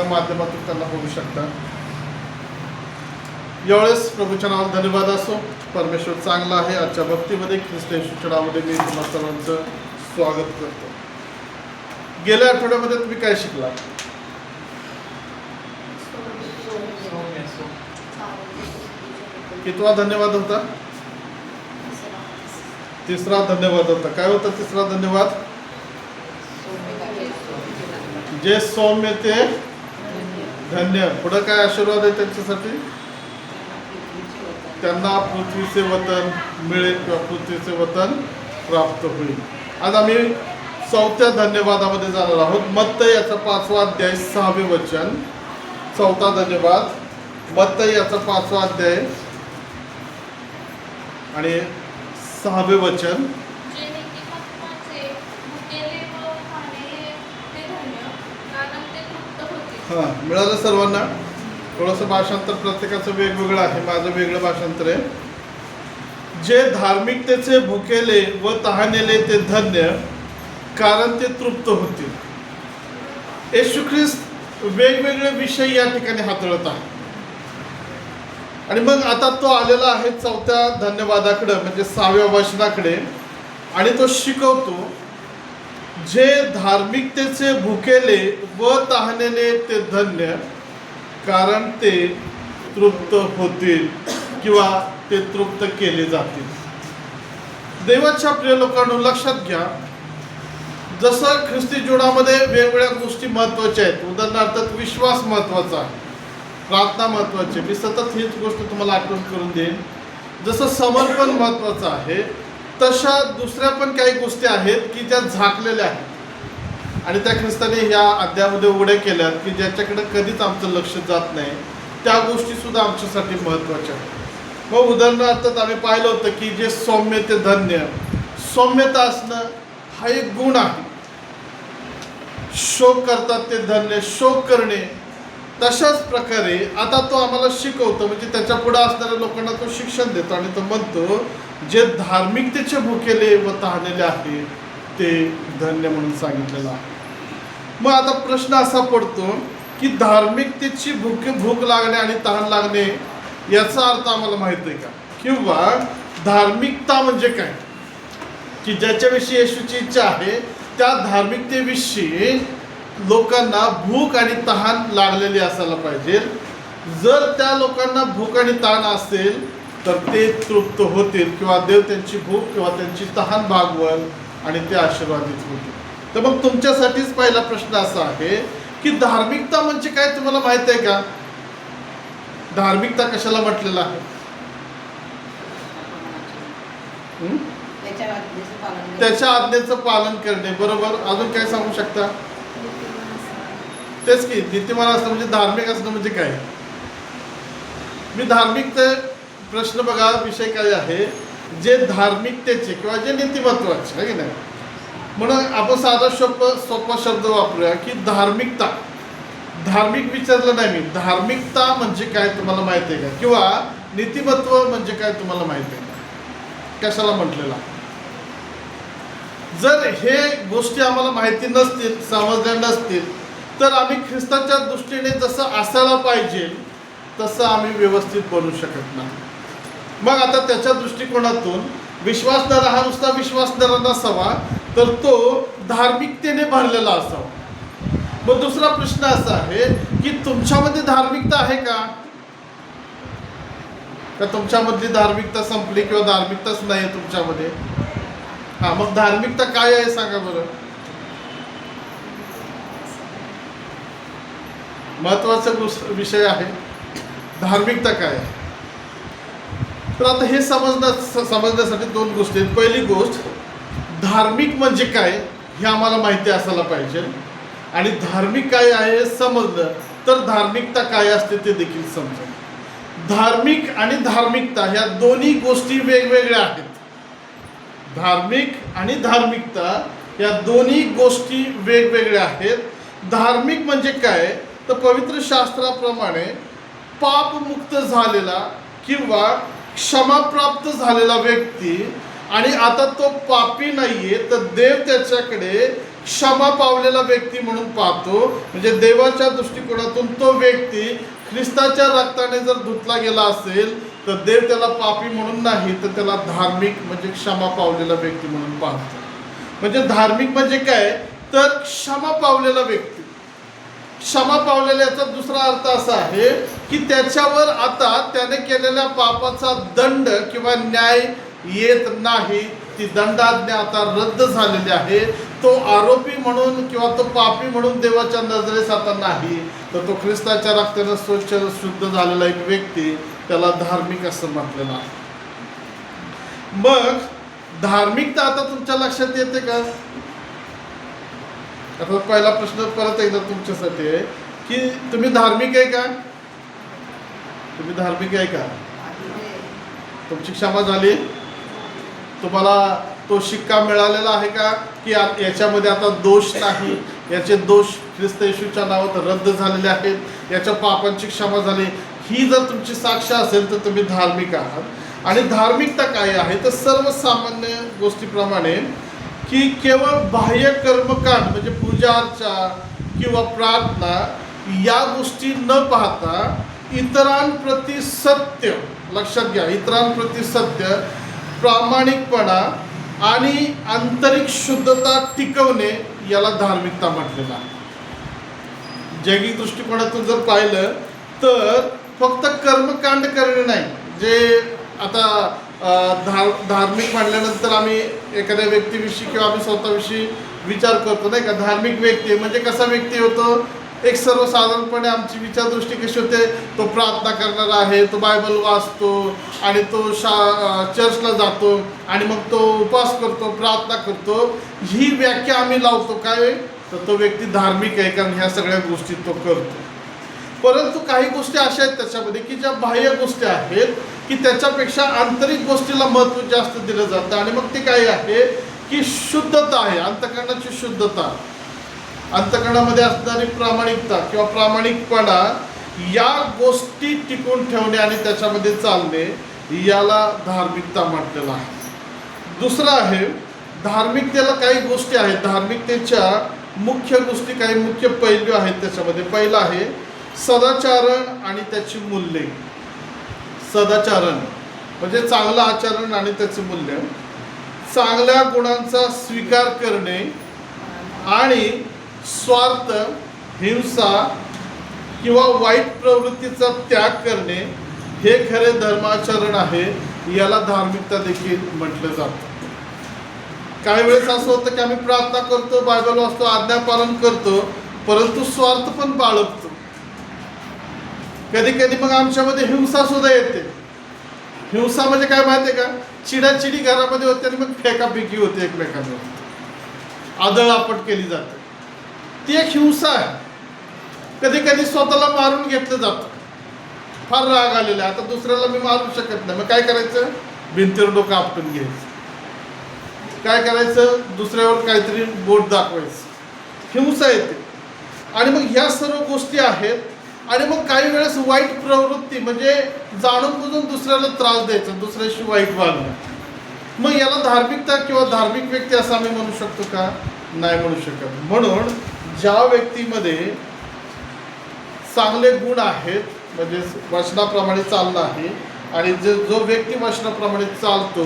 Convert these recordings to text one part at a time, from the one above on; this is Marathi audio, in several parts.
माध्यमातून त्यांना बघू शकता. यावेळेस प्रभूच्या नावात धन्यवाद असो. परमेश्वर चांगला आहे. आजच्या भक्तीमध्ये ख्रिस्त येशूच्या नावामध्ये मी तुम्हा सर्वांचं स्वागत करतो. गेल्या आठवड्यामध्ये तुम्ही काय शिकला? कितवा धन्यवाद होता? तिसरा धन्यवाद होता. काय होता तिसरा धन्यवाद? जे सौम्य ते धन्य. पुढे काय आशीर्वाद आहे त्यांच्यासाठी? त्यांना पृथ्वीचे वतन मिळेल किंवा पृथ्वीचे वतन प्राप्त होईल. आज आम्ही चौथ्या धन्यवादामध्ये जाणार आहोत. मत्तई याचा 5वा अध्याय 6वे वचन. चौथा धन्यवाद मत्तई याचा 5वा अध्याय आणि 6वे वचन. मिळालं सर्वांना? थोडंसं भाषांतर प्रत्येकाचं वेगवेगळं आहे. माझं वेगळं भाषांतर आहे. जे धार्मिकतेचे भुकेले व तहानेले ते धन्य, कारण ते तृप्त होतील. येशू ख्रिस्त वेगवेगळे विषय या ठिकाणी हाताळत आहे. आणि मग आता तो आलेला आहे चौथ्या धन्यवादाकडे, म्हणजे 6व्या वचनाकडे. आणि तो शिकवतो, जे धार्मिकतेचे भुकेले व तहानेले ते धन्य, कारण ते तृप्त होतील किंवा ते तृप्त केले जातील. देवाच्या प्रिय लोकांनो, लक्षात घ्या, जसं ख्रिस्ती जीवनामध्ये वेगवेगळ्या गोष्टी महत्त्वाच्या आहेत. उदाहरणार्थ विश्वास महत्त्वाचा आहे, प्रार्थना महत्त्वाची. मी सतत हीच गोष्ट तुम्हाला आठवण करून देईन. जसं समर्पण महत्त्वाचं आहे, तशा दुसऱ्या पण काही गोष्टी आहेत की ज्या झाकलेल्या आहेत आणि त्या ख्रिस्ताने ह्या अध्यायामध्ये उघड्या केल्यात की ज्याच्याकडे कधीच आमचं लक्ष जात नाही. त्या गोष्टीसुद्धा आमच्यासाठी महत्त्वाच्या आहेत. मग उदाहरणार्थ आम्ही पाहिलं होतं की जे सौम्य ते धन्य, सौम्यता असणं हा एक गुण आहे. शोक करतात ते धन्य, शोक करणे. तशाच प्रकारे आता तो आम्हाला शिकवतो, म्हणजे त्याच्या पुढे असणाऱ्या लोकांना तो शिक्षण देतो आणि तो म्हणतो, जे धार्मिकतेचे भुकेले व तहानेले आहे ते धन्य म्हणून सांगितलेलं आहे. मग आता प्रश्न असा पडतो की धार्मिकतेची भूक लागणे आणि तहान लागणे याचा अर्थ आम्हाला माहिती आहे का? किंवा धार्मिकता म्हणजे काय, की ज्याच्याविषयी येशूची इच्छा आहे त्या धार्मिकतेविषयी लोकांना भूक आणि तहान लागलेली असायला पाहिजे. जर त्या लोकांना भूक आणि तहान असेल तर ते तृप्त होतील किंवा देव त्यांची भूक किंवा त्यांची तहान भागवल आणि ते आशीर्वादित होतील. तर मग तुमच्यासाठीच पहिला प्रश्न असा आहे की धार्मिकता म्हणजे काय तुम्हाला माहिती आहे का? धार्मिकता कशाला म्हटलेलं आहे? त्याच्या आज्ञेचं पालन करणे. बरोबर. अजून काय सांगू शकता? तेच की, नीतिमान असणं म्हणजे धार्मिक असणं म्हणजे काय? मी धार्मिकते प्रश्न बघा, विषय काय आहे, जे धार्मिकतेचे किंवा जे नीतिमत्वाचे आहे की नाही. म्हणून आपण साधा सोपा शब्द वापरूया की धार्मिकता. धार्मिक विचारलं नाही मी. धार्मिकता म्हणजे काय तुम्हाला माहिती आहे का? किंवा नीतिमत्व म्हणजे काय तुम्हाला माहिती आहे का? कशाला म्हटलेला? जर हे गोष्टी आम्हाला माहिती नसतील, समजल्या नसतील, तर आम्ही ख्रिस्ताच्या दृष्टीने जसं असायला पाहिजे तसं आम्ही व्यवस्थित बनवू शकत नाही. मग आता त्याच्या दृष्टिकोनातून विश्वासणारा हा नुसता विश्वासणारा नसावा, तर तो धार्मिकतेने भरलेला असावा. मग दुसरा प्रश्न असा आहे की तुमच्यामध्ये धार्मिकता आहे का? तुमच्यामधली धार्मिकता संपली किंवा धार्मिकताच नाही तुमच्यामध्ये? मग धार्मिकता काय आहे सांगा बरं. महत्वाचा विषय आहे, धार्मिकता काय आहे. तर आता हे समजण्यासाठी दोन गोष्टी आहेत. पहिली गोष्ट, धार्मिक म्हणजे काय हे आम्हाला माहिती असायला पाहिजे. आणि धार्मिक काय आहे हे समजलं तर धार्मिकता काय असते ते देखील समजेल. धार्मिक आणि धार्मिकता ह्या दोन्ही गोष्टी वेगवेगळ्या आहेत. धार्मिक आणि धार्मिकता या दोन्ही गोष्टी वेगवेगळ्या आहेत. धार्मिक म्हणजे काय, तर पवित्र शास्त्राप्रमाणे पापमुक्त झालेला किंवा क्षमाप्राप्त झालेला व्यक्ती, आणि आता तो पापी नाहीये, तर देव त्याच्याकडे क्षमा पावलेला व्यक्ती म्हणून पाहतो. म्हणजे देवाच्या दृष्टिकोनातून तो व्यक्ती ख्रिस्ताच्या रक्ताने जर धुतला गेला असेल तर देव त्याला पापी म्हणून नाही तर त्याला धार्मिक म्हणजे क्षमा पावलेला व्यक्ती म्हणून पाहतो. म्हणजे धार्मिक म्हणजे काय तर क्षमा पावलेला व्यक्ती. क्षमा पावलेल्याचा दुसरा अर्थ असा आहे की त्याच्यावर आता त्याने केलेल्या पापाचा दंड किंवा न्याय येत नाही. ती दंडाज्ञा आता रद्द झालेली आहे. तो आरोपी म्हणून किंवा तो पापी म्हणून देवाच्या नजरेस आता नाही तर तो ख्रिस्ताच्या रक्ताने स्वच्छ शुद्ध झालेला एक व्यक्ती त्याला धार्मिक असं म्हटलेलं आहे. मग धार्मिकता आता तुमच्या लक्षात येते का? आता पहिला प्रश्न परत एकदा तुमच्यासाठी आहे की तुम्ही धार्मिक आहे का? तुम्ही धार्मिक आहे का? तुमची क्षमा झाली? तुम्हाला तो शिक्का मिळालेला आहे का की याच्यामध्ये आता दोष नाही, याचे दोष ख्रिस्त येशूच्या नावात रद्द झालेले आहेत, याच्या पापांची क्षमा झाली? ही जर तुमची साक्ष असेल तर तुम्ही धार्मिक आहात. आणि धार्मिकता काय आहे तर सर्वसामान्य गोष्टीप्रमाणे की केवळ बाह्य कर्मकांड म्हणजे पूजा अर्चा किंवा प्रार्थना या गोष्टी न पाहता इतरांप्रती सत्य, लक्षात घ्या, इतरांप्रती सत्य, प्रामाणिकपणा आणि आंतरिक शुद्धता टिकवणे याला धार्मिकता म्हटलेलं आहे. जैविक दृष्टिकोनातून जर पाहिलं तर फक्त कर्मकांड करणे नाही. जे आता धार्मिक म्हटल्यानंतर आम्ही एखाद्या व्यक्तीविषयी किंवा आम्ही स्वतःविषयी विचार करतो नाही का. धार्मिक व्यक्ती म्हणजे कसा व्यक्ती होतो? एक सर्वसाधारणपणे आमची विचारदृष्टी कशी होते? तो प्रार्थना करणारा आहे, तो बायबल वाचतो आणि तो चर्चला जातो आणि मग तो उपवास करतो, प्रार्थना करतो. ही व्याख्या आम्ही लावतो काय तर तो व्यक्ती धार्मिक आहे कारण ह्या सगळ्या गोष्टी तो करतो. परंतु काही गोष्टी अशा आहेत त्याच्यामध्ये की ज्या बाह्य गोष्टी आहेत की त्याच्यापेक्षा आंतरिक गोष्टीला महत्त्व जास्त दिलं जातं. आणि मग ते काय आहे की शुद्धता आहे, अंतःकरणाची शुद्धता, अंतःकरणामध्ये असणारी प्रामाणिकता किंवा प्रामाणिकपणा या गोष्टी टिकून ठेवणे आणि त्याच्यामध्ये चालणे याला धार्मिकता म्हटलेलं आहे. दुसरं आहे धार्मिकतेला काही गोष्टी आहेत. धार्मिकतेच्या मुख्य गोष्टी, काही मुख्य पैलू आहेत त्याच्यामध्ये. पहिला आहे सदाचरण आणि त्याची मूल्ये. सदाचरण म्हणजे चांगलं आचरण आणि त्याचे मूल्य, चांगल्या गुणांचा स्वीकार करणे आणि स्वार्थ, हिंसा किंवा वाईट प्रवृत्तीचा त्याग करणे हे खरे धर्माचरण आहे. याला धार्मिकता देखील म्हटलं जातं. काही वेळेस असं होतं की आम्ही प्रार्थना करतो, बायबल वाचतो, आज्ञापालन करतो, परंतु स्वार्थ पण बाळगतो. कधी कधी मग आमच्यामध्ये हिंसा सुद्धा येते. हिंसा म्हणजे काय माहिती आहे का? चिडाचिडी घरामध्ये होते आणि मग फेकाफेकी होते एकमेकांवर, आदळआपट केली जाते. ती एक हिंसा आहे. कधी कधी स्वतःला मारून घेतलं जातं. फार राग आलेला आहे, आता दुसऱ्याला मी मारू शकत नाही, मग काय करायचं? भिंतीवर डोकं आपटून घ्यायचं. काय करायचं? दुसऱ्यावर काहीतरी बोट दाखवायचं. हिंसा येते. आणि मग ह्या सर्व गोष्टी आहेत. आणि मग काही वेळेस वाईट प्रवृत्ती म्हणजे जाणून बुजून दुसऱ्याला त्रास द्यायचा, दुसऱ्याशी वाईट वागणं. मग याला धार्मिकता किंवा धार्मिक व्यक्ती असं आम्ही म्हणू शकतो का? नाही म्हणू शकत. म्हणून ज्या व्यक्तीमध्ये चांगले गुण आहेत म्हणजे वचनाप्रमाणे चालणं आहे आणि जो व्यक्ती वचनाप्रमाणे चालतो,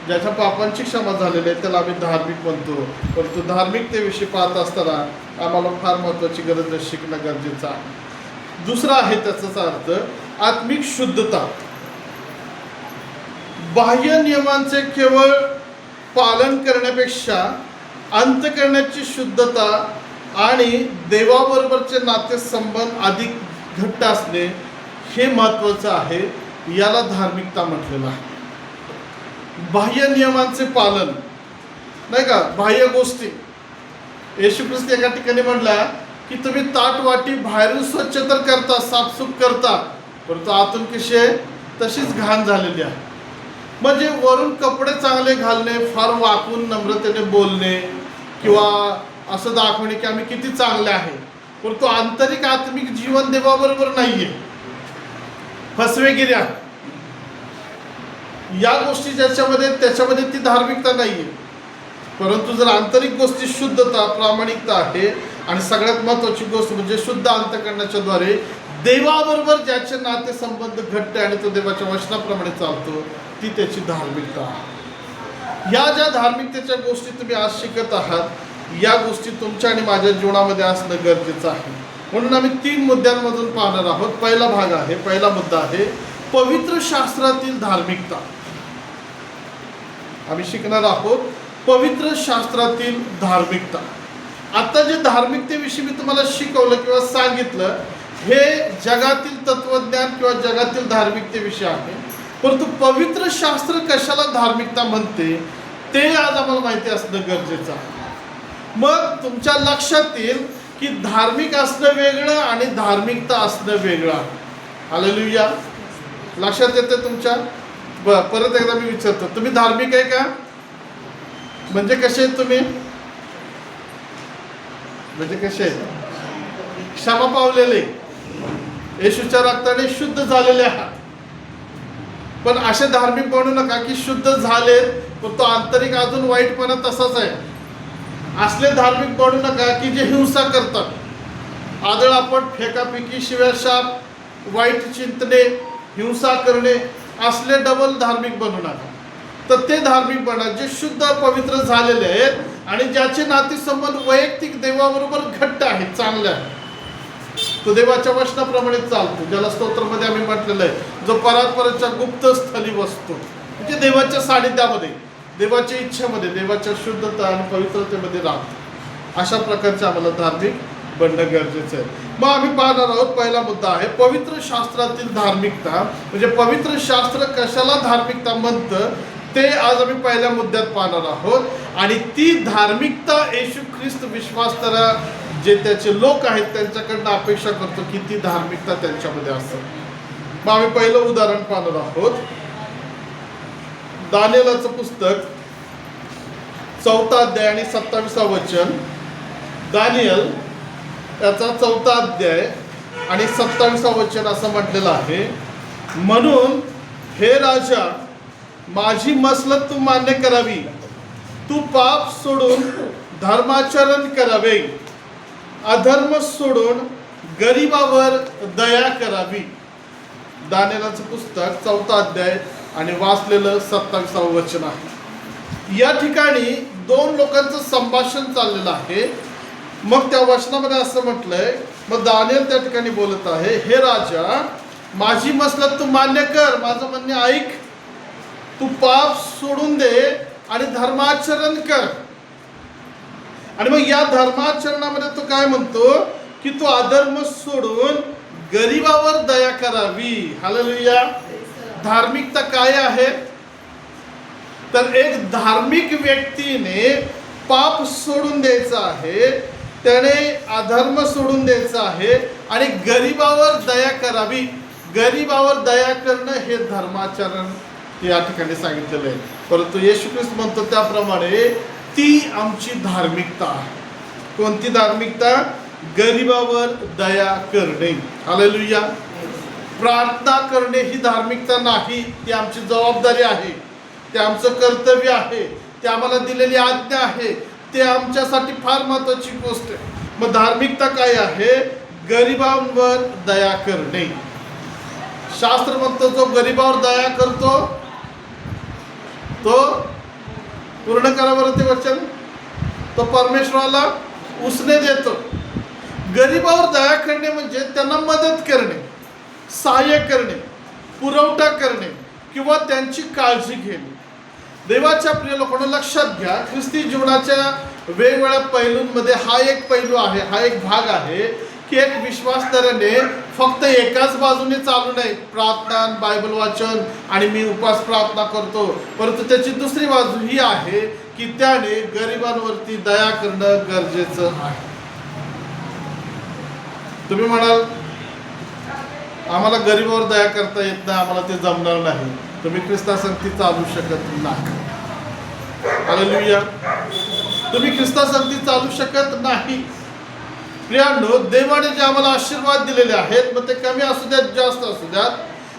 ज्याच्या पापांची क्षमा झालेली आहे त्याला आम्ही धार्मिक म्हणतो. परंतु धार्मिकतेविषयी पाहत असताना आम्हाला फार महत्त्वाची गरज शिकणं गरजेचं आहे. दुसरा आहे त्याचाच अर्थ आत्मिक शुद्धता. बाह्य नियमांचे केवळ पालन करण्यापेक्षा अंतःकरणाची शुद्धता आणि देवाबरोबरचे नातेसंबंध अधिक घट्ट असणे हे महत्त्वाचं आहे. याला धार्मिकता म्हटलेलं आहे. बाह्य नियमांचे पालन नाही का, बाह्य गोष्टी. येशू ख्रिस्त एका ठिकाणी म्हणला की तुम्ही ताट वाटी बाहेरून स्वच्छ तर करता, साफसूफ करता, परंतु आतून कशी आहे तशीच घाण झालेली आहे. म्हणजे वरून कपडे चांगले घालणे, फार वाकून नम्रतेने बोलणे किंवा असं दाखवणे की आम्ही किती चांगले आहे, परंतु आंतरिक आत्मिक जीवन देवाबरोबर नाहीये. फसवेगिऱ्या या गोष्टी त्याच्यामध्ये ती धार्मिकता नाहीये. परंतु जर आंतरिक गोष्टी शुद्धता, प्रामाणिकता आहे आणि सगळ्यात महत्त्वाची गोष्ट म्हणजे शुद्ध अंतःकरणाच्या द्वारे देवाबरोबर ज्याचे नाते संबंध घट्ट आणि तो देवाच्या वचनाप्रमाणे चालतो, ती त्याची धार्मिकता आहे. या ज्या धार्मिकतेच्या गोष्टी तुम्ही आज शिकत आहात, या गोष्टी तुमच्या आणि माझ्या जीवनामध्ये असणं गरजेचं आहे. म्हणून आम्ही 3 मुद्द्यांमधून पाहणार आहोत. पहिला मुद्दा आहे पवित्र शास्त्रातील धार्मिकता. आम्ही शिकणार आहोत पवित्र शास्त्रातील धार्मिकता. आता जे धार्मिकतेविषयी मी तुम्हाला शिकवलं किंवा सांगितलं, हे जगातील तत्वज्ञान किंवा जगातील धार्मिकतेविषयी आहे. परंतु पवित्र शास्त्र कशाला धार्मिकता म्हणते ते आज आम्हाला माहिती असणं गरजेचं आहे. मग तुमच्या लक्षात येईल की धार्मिक असणं वेगळं आणि धार्मिकता असणं वेगळं आहे. हालेलुया. लक्षात येते तुमच्या? परत एकदा मी विचारतो, तुम्ही धार्मिक आहे का? म्हणजे कसे आहेत तुम्ही? म्हणजे कसे आहेत? क्षमा पावलेले, येशूच्या रक्ताने शुद्ध झालेले आहात. पण असे धार्मिक बनू नका की शुद्ध झालेत पण तो आंतरिक अजून वाईटपणा तसाच आहे. असले धार्मिक बनू नका की जे हिंसा करतात, आदळापट, फेकाफेकी, शिव्याशाप, वाईट चिंतने, हिंसा करणे, असले डबल धार्मिक बनू नका. तर ते धार्मिक बना जे शुद्ध पवित्र झालेले आहेत आणि ज्याचे नातेसंबंध वैयक्तिक देवाबरोबर घट्ट आहेत, चांगले आहेत. तो देवाच्या वचनाप्रमाणे चालतो, ज्याला स्तोत्रामध्ये आम्ही म्हटलेलं आहे, जो परात्पराच्या गुप्त स्थली बसतो, म्हणजे देवाच्या सानिध्यामध्ये, देवाच्या इच्छेमध्ये, देवाच्या शुद्धता आणि पवित्रतेमध्ये राहतो. अशा प्रकारचे आम्हाला धार्मिक बनणं गरजेचं आहे. मग आम्ही पाहणार आहोत पहिला मुद्दा आहे पवित्र शास्त्रातील धार्मिकता. म्हणजे पवित्र शास्त्र कशाला धार्मिकता म्हणतं ते आज आम्ही पहिल्या मुद्द्यात पाहणार आहोत. आणि ती धार्मिकता येशू ख्रिस्त विश्वासणारा जे त्याचे लोक आहेत त्यांच्याकडनं अपेक्षा करतो की ती धार्मिकता त्यांच्यामध्ये असेल. मग आम्ही पहिलं उदाहरण पाहणार आहोत. दानिएलाचं पुस्तक 4 अध्याय आणि 27 वचन. दानिएल याचा 4 अध्याय आणि 27 वचन असं म्हटलेलं आहे, म्हणून हे राजा, माझी मसलत तू मान्य करावी, तू पाप सोडून धर्माचरण करावे, अधर्म सोडून गरिबावर दया करावी. दानिएलाचं पुस्तक 4 अध्याय आणि वाचलेलं 27 वचन आहे. या ठिकाणी 2 लोकांचं संभाषण चाललेलं आहे. मग त्या वचनामध्ये असं म्हटलंय, मग दानिएल त्या ठिकाणी बोलत आहे, हे राजा, माझी मसलत तू मान्य कर, माझं म्हणणे ऐक, तू पाप सोडून दे आणि धर्माचरण कर. आणि मग या धर्माचरणामध्ये तो काय म्हणतो की तू अधर्म सोडून गरिबावर दया करावी. हालेलुया. धार्मिकता काय आहे? तर एक धार्मिक व्यक्तीने पाप सोडून द्यायचं आहे, त्याने अधर्म सोडून द्यायचं आहे आणि गरिबावर दया करावी. गरिबावर दया करणं हे धर्माचरण या ठिकाणी सांगितलेलं आहे. परंतु येशू ख्रिस्त म्हणतो त्याप्रमाणे ती आमची धार्मिकता आहे. कोणती धार्मिकता? गरिबावर दया करणे. हालेलुया. प्रार्थना करणे ही धार्मिकता नाही, ती आमची जबाबदारी आहे, ते आमचं कर्तव्य आहे, ते आम्हाला दिलेली आज्ञा आहे, ते आमच्यासाठी फार महत्त्वाची गोष्ट आहे. मग धार्मिकता काय आहे? गरिबांवर दया करणे. शास्त्र म्हणतो जो गरिबावर दया करतो तो, पूर्ण करा बरं ते वचन, तो परमेश्वराला उसने देतो. गरिबावर दया करणे म्हणजे त्यांना मदत करणे, सहाय्य करणे, पुरवठा करणे किंवा त्यांची काळजी घेणे. देवाच्या प्रिय लोकांना लक्षात घ्या, ख्रिस्ती जीवनाच्या वेगवेगळ्या पैलूंमध्ये हा एक पैलू आहे, हा एक भाग आहे की एक विश्वासणाऱ्याने फक्त एकाच बाजूने चालू नये, प्रार्थना, बायबल वाचन आणि मी उपवास प्रार्थना करतो, परंतु त्याची दुसरी बाजू ही आहे की त्याने गरिबांवरती दया करणं गरजेचं आहे. तुम्ही म्हणाल आम्हाला गरिबावर दया करता येत नाही, आम्हाला ते जमणार नाही. तुम्ही ख्रिस्तासंगती चालू शकत नाही. हालेलुया. तुम्ही ख्रिस्तासंगती चालू शकत नाही. प्रियांनो, देवाने जे आम्हाला आशीर्वाद दिलेले आहेत, मग ते कमी असू द्यात, जास्त असू द्यात,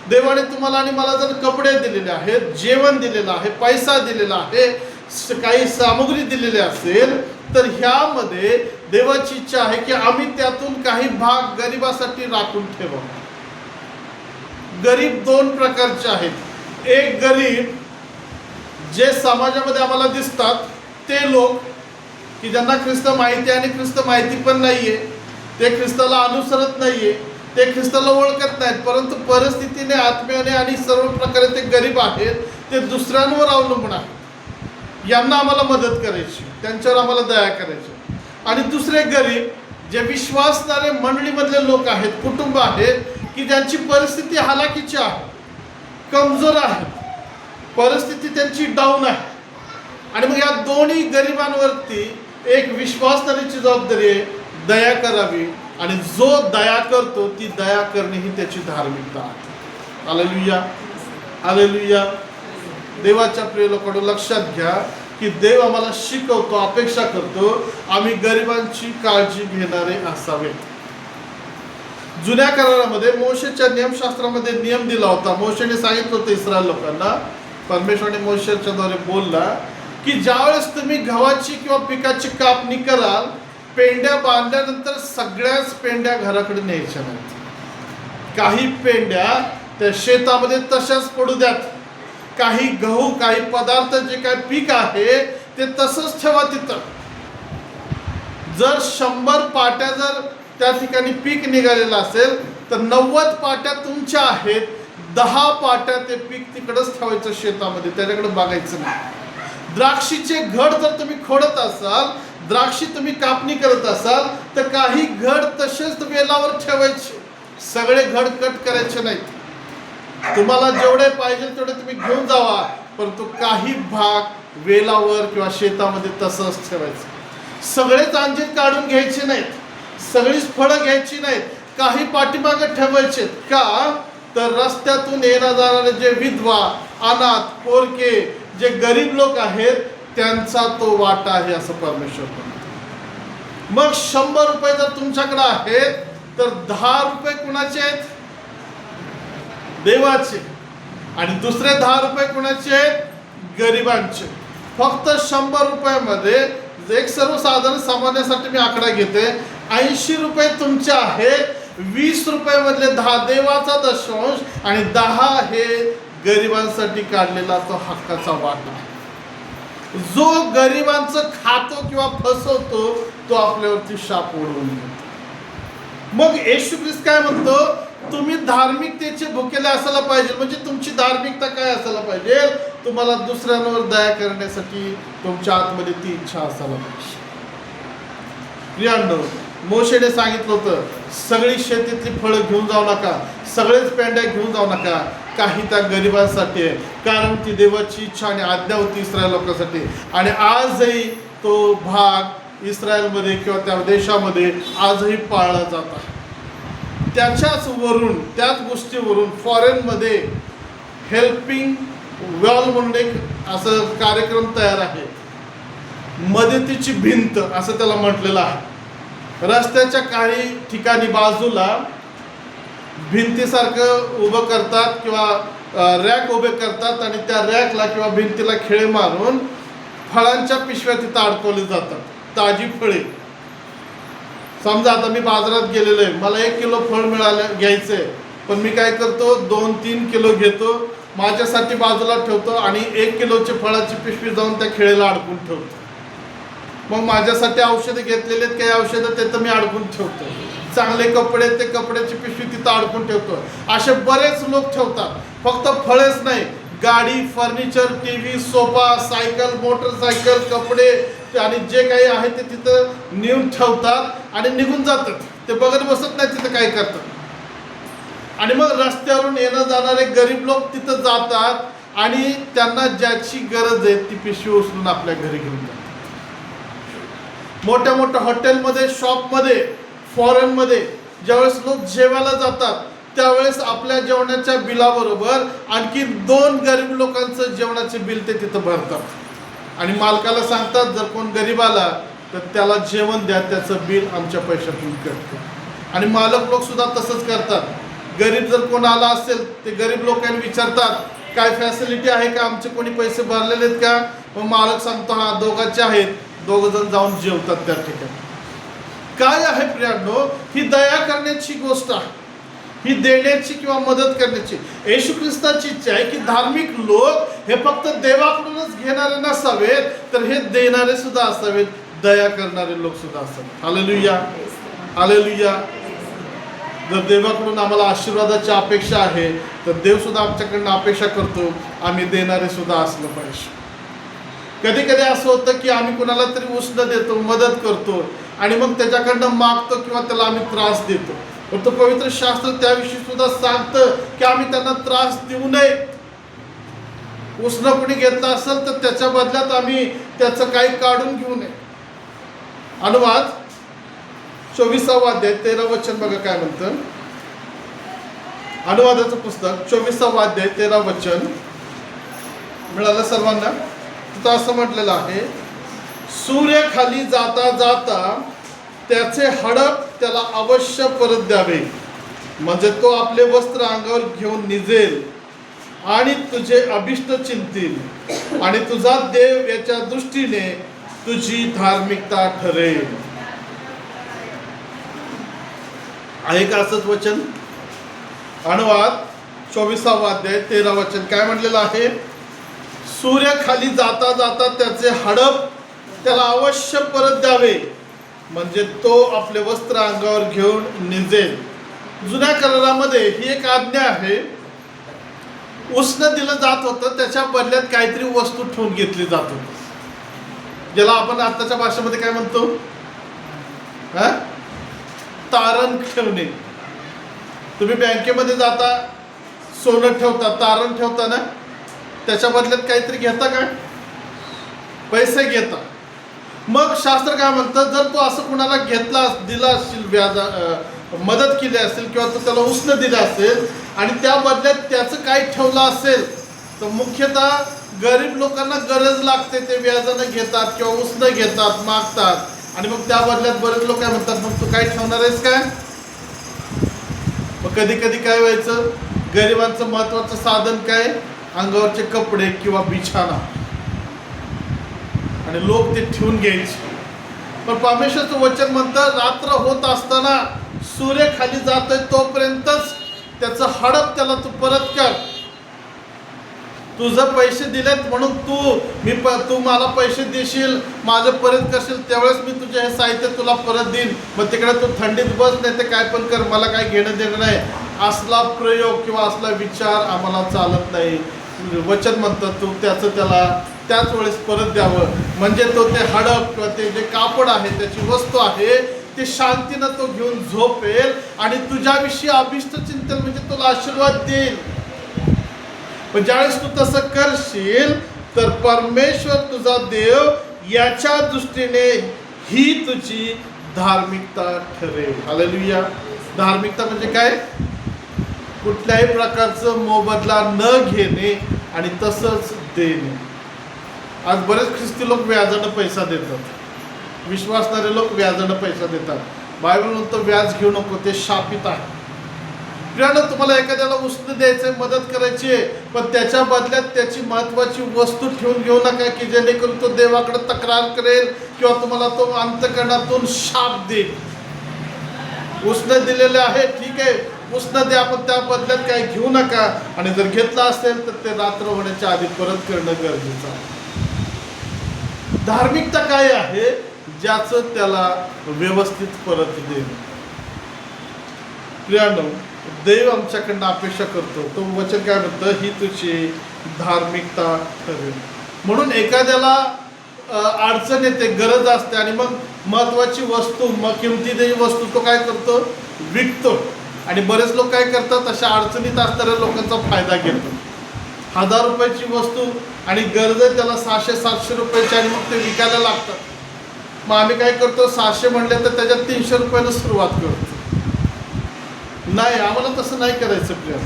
देवाने तुम्हाला आणि मला जर कपडे दिलेले आहेत, जेवण दिलेलं आहे, पैसा दिलेला आहे, काही सामग्री दिलेली असेल, तर ह्यामध्ये देवाची इच्छा आहे की आम्ही त्यातून काही भाग गरिबासाठी राखून ठेवावा. गरीब दोन प्रकारचे आहेत. एक गरीब जे समाजामध्ये आम्हाला दिसतात ते लोक की ज्यांना ख्रिस्त माहिती आहे आणि ख्रिस्त माहिती पण नाहीये, ते ख्रिस्ताला अनुसरत नाहीये, ते ख्रिस्ताला ओळखत नाहीत, परंतु परिस्थितीने, आत्म्याने आणि सर्व प्रकारे ते गरीब आहेत, ते दुसऱ्यांवर अवलंबून आहेत. यांना आम्हाला मदत करायची, त्यांच्यावर आम्हाला दया करायची. आणि दुसरे गरीब जे विश्वासणारे मंडळीमधले लोक आहेत, कुटुंब आहेत की ज्यांची परिस्थिती हालाकीची आहे, कमजोर आहे, परिस्थिती त्यांची डाऊन आहे. आणि मग या दोन्ही गरिबांवरती एक विश्वासणारीची जबाबदारी आहे, दया करावी. आणि जो दया करतो ती दया करणे ही त्याची धार्मिकता आहे. Hallelujah, hallelujah. देवाच्या प्रिय लोकांनो, लक्षात घ्या की देव आम्हाला शिकवतो, अपेक्षा करतो आम्ही गरिबांची काळजी घेणारे असावे. जुन्या करारामध्ये मोशेच्या नियमशास्त्रामध्ये नियम दिला होता. मोशेने सांगितलं होतं इस्रायल लोकांना, परमेश्वराने मोशेच्या द्वारे बोलला की ज्यावेळेस तुम्ही गव्हाची किंवा पिकाची कापणी कराल, पेंड्या बांधल्यानंतर सगळ्याच पेंड्या घराकडे न्यायच्या नाहीत. काही पेंड्या त्या शेतामध्ये तशाच पडू द्यात. काही गहू, काही पदार्थ, जे काही पीक आहे ते तसंच ठेवा तिथं. जर 100 पाट्या जर त्या ठिकाणी पीक निघालेलं असेल तर 90 पाट्या तुमच्या आहेत, 10 पाट्या ते पीक तिकडंच ठेवायचं शेतामध्ये, त्याच्याकडे बघायचं नाही. द्राक्षीचे घड जर तुम्ही खोडत असाल, द्राक्षी तुम्ही कापणी करत असाल, तर काही घड तसेच वेलावर ठेवायचे, सगळे घड कट करायचे नाहीत. तुम्हाला जेवढे पाहिजे तेवढे तुम्ही घेऊन जावा, परंतु काही भाग वेलावर किंवा शेतामध्ये तसंच ठेवायचं. सगळेच अंजीर काढून घ्यायचे नाहीत, सगळीच फळं घ्यायची नाहीत, काही पाठीमागे ठेवायचे. का तर रस्त्यातून येणं जाणारे जे विधवा, अनाथ, पोरके, जे गरीब लोक आहेत त्यांचा तो वाटा आहे असं परमेश्वर म्हणतो. मग 100 रुपये जर तुमच्याकडे आहेत तर 10 रुपये कुणाचे आहेत? देवाचे. आणि दुसरे 10 रुपये कुणाचे आहेत? गरिबांचे. फक्त 100 रुपयामध्ये एक सर्वसाधारण सामान्यासाठी मी आकडा घेते, 80 रुपये तुमचे आहेत, 20 रुपये मधले 10 देवाचा दशांश आणि 10 हे गरिबांसाठी काढलेला तो हक्काचा वाटा. जो गरिबांचं खातो किंवा फसवतो तो आपल्यावरती शाप ओढवून घेतो. मग येशू ख्रिस्त काय म्हणतो? तुम्ही धार्मिकतेचे भुकेले असायला पाहिजे. म्हणजे तुमची धार्मिकता काय असायला पाहिजे? तुम्हाला दुसऱ्यांवर दया करण्यासाठी तुमच्या आतमध्ये ती इच्छा असायला पाहिजे. प्रियांनो, मोशेने सांगितलं होतं सगळी शेतीतली फळं घेऊन जाऊ नका, सगळेच पेंड्या घेऊन जाऊ नका, काही त्या गरिबांसाठी आहे, कारण ती देवाची इच्छा आणि आज्ञा होती इस्रायल लोकांसाठी. आणि आजही तो भाग इस्रायलमध्ये किंवा त्या देशामध्ये आजही पाळला जात आहे. त्याच्याच वरून, त्याच गोष्टीवरून फॉरेनमध्ये हेल्पिंग वॉल म्हणून एक असं कार्यक्रम तयार आहे. मदतीची भिंत असं त्याला म्हटलेलं आहे. रस्त्याच्या काही ठिकाणी बाजूला भिंतीसारखं उभं करतात किंवा रॅक उभे करतात आणि त्या रॅकला किंवा भिंतीला खिळे मारून फळांच्या पिशव्या तिथं अडकवले जातात. ताजी फळे. समजा आता मी बाजारात गेलेलो आहे, मला 1 किलो फळ घ्यायचं आहे, पण मी काय करतो 2-3 किलो घेतो, माझ्यासाठी बाजूला ठेवतो आणि 1 किलोची फळाची पिशवी जाऊन त्या खिळेला अडकून ठेवतो. मग माझ्यासाठी औषधं घेतलेले आहेत, काही औषधं ते तर मी अडकून ठेवतो. चांगले कपडे, ते कपड्याची पिशवी तिथं अडकून ठेवतो. असे बरेच लोक ठेवतात. फक्त फळेच नाही, गाडी, furniture, TV, sofa, cycle, motorcycle, कपडे आणि जे काही आहे ते तिथं नेऊन ठेवतात आणि निघून जातात. ते बघत बसत नाही तिथं काय करतात. आणि मग रस्त्यावरून येणं जाणारे गरीब लोक तिथं जातात आणि त्यांना ज्याची गरज आहे ती पिशवी उचलून आपल्या घरी घेऊन जातात. मोठ्या मोठ्या हॉटेलमध्ये, शॉपमध्ये, फॉरेनमध्ये ज्यावेळेस लोक जेवायला जातात त्यावेळेस आपल्या जेवणाच्या बिलाबरोबर आणखी 2 गरीब लोकांचं जेवणाचे बिल ते तिथं भरतात. आणि मालकाला सांगतात जर कोण गरीब आला तर त्याला जेवण द्या, त्याचं बिल आमच्या पैशातून करतो. आणि मालक लोक सुद्धा तसंच करतात. गरीब जर कोण आला असेल ते गरीब लोकांनी विचारतात काय फॅसिलिटी आहे का, आमचे कोणी पैसे भरलेले आहेत का, मग मालक सांगतो हा दोघांचे आहेत, दोघ जण जाऊन जेवतात त्या ठिकाणी. काय आहे प्रियांनो, ही दया करण्याची गोष्ट आहे, ही देण्याची किंवा मदत करण्याची. येशू ख्रिस्ताची इच्छा आहे की धार्मिक लोक हे फक्त देवाकडूनच घेणारे नसावेत, तर हे देणारे सुद्धा असावेत, दया करणारे लोक सुद्धा असावेत. Hallelujah, hallelujah. जर देवाकडून आम्हाला आशीर्वादाची अपेक्षा आहे, तर देव सुद्धा आमच्याकडनं अपेक्षा करतो आम्ही देणारे सुद्धा असलं पाहिजे. कधी कधी असं होतं की आम्ही कुणाला तरी उष्ण देतो, मदत करतो आणि मग त्याच्याकडनं मागतो किंवा त्याला आम्ही त्रास देतो. पण तो पवित्र शास्त्र त्याविषयी सुद्धा सांगतं की आम्ही त्यांना त्रास देऊ नये. उष्ण कोणी घेतला असेल तर त्याच्या बदल्यात आम्ही त्याचं काही काढून घेऊ नये. अनुवाद 24वा अध्याय 13 वचन बघा काय म्हणतं. अनुवादाचं पुस्तक 24वा अध्याय 13 वचन मिळालं सर्वांना. तिथं असं म्हटलेलं आहे, सूर्य खाली जाता जाता त्याचे हडप त्याला अवश्य परत द्यावे, म्हणजे तो आपले वस्त्र अंगावर घेऊन निजेल आणि तुझे अभिष्ट चिंतील आणि तुझा देव याच्या दृष्टीने तुझी धार्मिकता ठरेल. आहे का असंच वचन? अनुवाद 24वा अध्याय 13 वचन काय म्हटलेलं आहे, सूर्य खाली जाता जाता त्याचे हडप त्याला अवश्य परत द्यावे, म्हणजे तो आपले वस्त्र अंगावर घेऊन निजेल. जुन्या करारामध्ये ही एक आज्ञा आहे. उष्ण दिलं जात होतं, त्याच्या बदल्यात काहीतरी वस्तू ठेवून घेतली जात होती, ज्याला आपण आताच्या भाषेमध्ये काय म्हणतो, तारण ठेवणे. तुम्ही बँकेमध्ये जाता, सोनं ठेवता, तारण ठेवता ना, त्याच्या बदल्यात काहीतरी घेता काय, पैसे घेता. मग शास्त्र काय म्हणतं, जर तो असं कुणाला घेतला दिला असेल, व्याज मदत केली असेल किंवा तो त्याला उष्ण दिलं असेल आणि त्या बदल्यात त्याचं काही ठेवलं असेल, तर मुख्यतः गरीब लोकांना गरज लागते, ते व्याजानं घेतात किंवा उष्ण घेतात, मागतात. आणि मग त्या बदल्यात बरेच लोक काय म्हणतात, मग तू काय ठेवणार आहेस काय. मग कधी कधी काय व्हायचं, गरिबांचं महत्वाचं साधन काय, अंगावरचे कपडे किंवा बिछाना, आणि लोक ते ठेवून घ्यायचे. पण परमेश्वराचं वचन म्हणतं, रात्र होत असताना सूर्य खाली जातोय तोपर्यंतच त्याचं हडप त्याला तू परत कर. तुझं पैसे दिलेत म्हणून तू मला पैसे देशील, माझं परत करशील, त्यावेळेस मी तुझे हे साहित्य तुला परत देईन. मग तिकडे तू थंडीत बस, नाही ते काय पण कर, मला काय घेणं देणं नाही. असला प्रयोग किंवा असला विचार आम्हाला चालत नाही. वचन म्हणतं तू त्याला त्याच वेळेस परत द्यावं, म्हणजे तो ते हडप किंवा ते जे कापड आहे, त्याची वस्तू आहे, ते शांतीनं तो घेऊन झोपेल आणि तुझ्याविषयी अभिष्ट चिंतन, म्हणजे तुला आशीर्वाद देईल. पण ज्यावेळेस तू तसं करशील तर परमेश्वर तुझा देव याच्या दृष्टीने ही तुझी धार्मिकता ठरेल. हालेलुया. धार्मिकता म्हणजे काय, कुठल्याही प्रकारचं मोबदला न घेणे आणि तसंच देणे. आज बरेच ख्रिस्ती लोक व्याजानं पैसा देतात, विश्वासणारे लोक व्याजानं पैसा देतात. बायबल म्हणतो व्याज घेऊ नको, ते शापित आहे. तुम्हाला एखाद्याला उष्ण द्यायचं, मदत करायची आहे, पण त्याच्या बदल्यात त्याची महत्वाची वस्तू ठेवून घेऊ नका की जेणेकरून तो देवाकडे तक्रार करेल किंवा तुम्हाला तो अंतःकरणातून शाप देईल. उष्ण दिलेले आहे, ठीक आहे, उष्ण द्या, पण त्या बदल्यात काही घेऊ नका. आणि जर घेतला असेल तर ते रात्र होण्याच्या आधी परत करणं गरजेचं आहे. धार्मिकता काय आहे, ज्याचं त्याला व्यवस्थित परत देणं. प्रियांनो, देव आमच्याकडनं अपेक्षा करतो, तो वचन काय म्हणतं, ही तुझी धार्मिकता ठरेल. म्हणून एखाद्याला अडचण येते, गरज असते आणि मग महत्वाची वस्तू, मग किमतीची वस्तू तो काय करतो, विकतो. आणि बरेच लोक काय करतात, अशा अडचणीत असणाऱ्या लोकांचा फायदा घेतो. 1000 रुपयाची वस्तू आणि गरज आहे त्याला 600-700 रुपयाची आणि मग ते विकायला लागतात. मग आम्ही काय करतो, 600 म्हणले तर त्याच्यात 300 रुपयानं सुरुवात करतो. नाही, आम्हाला तसं नाही करायचं प्रिया.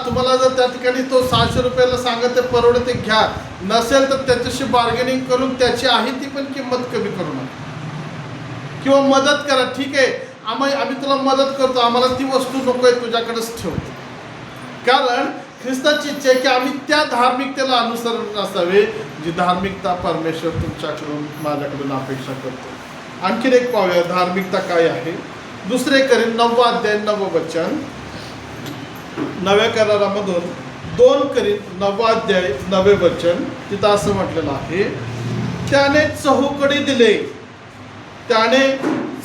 तुम्हाला जर त्या ठिकाणी तो 600 रुपयाला सांगत ते परवडे, ते घ्या. नसेल तर त्याच्याशी बार्गेनिंग करून त्याची आहे ती पण किंमत कमी करू नका किंवा मदत करा. ठीक आहे, आम्ही तुला मदत करतो, आम्हाला ती वस्तू नको आहे, तुझ्याकडेच ठेवतो. कारण ख्रिस्ताची इच्छा आहे की आम्ही त्या धार्मिकतेला अनुसरण असावे जी धार्मिकता परमेश्वर तुमच्याकडून माझ्याकडून अपेक्षा करतो. आणखीन एक पाहूया धार्मिकता काय आहे. 2 करीन 9 अध्याय 9 वचन. नव्या करारामधून 2 करीन 9 अध्याय 9 वचन. तिथं असं म्हटलेलं आहे, त्याने चहूकडे दिले, त्याने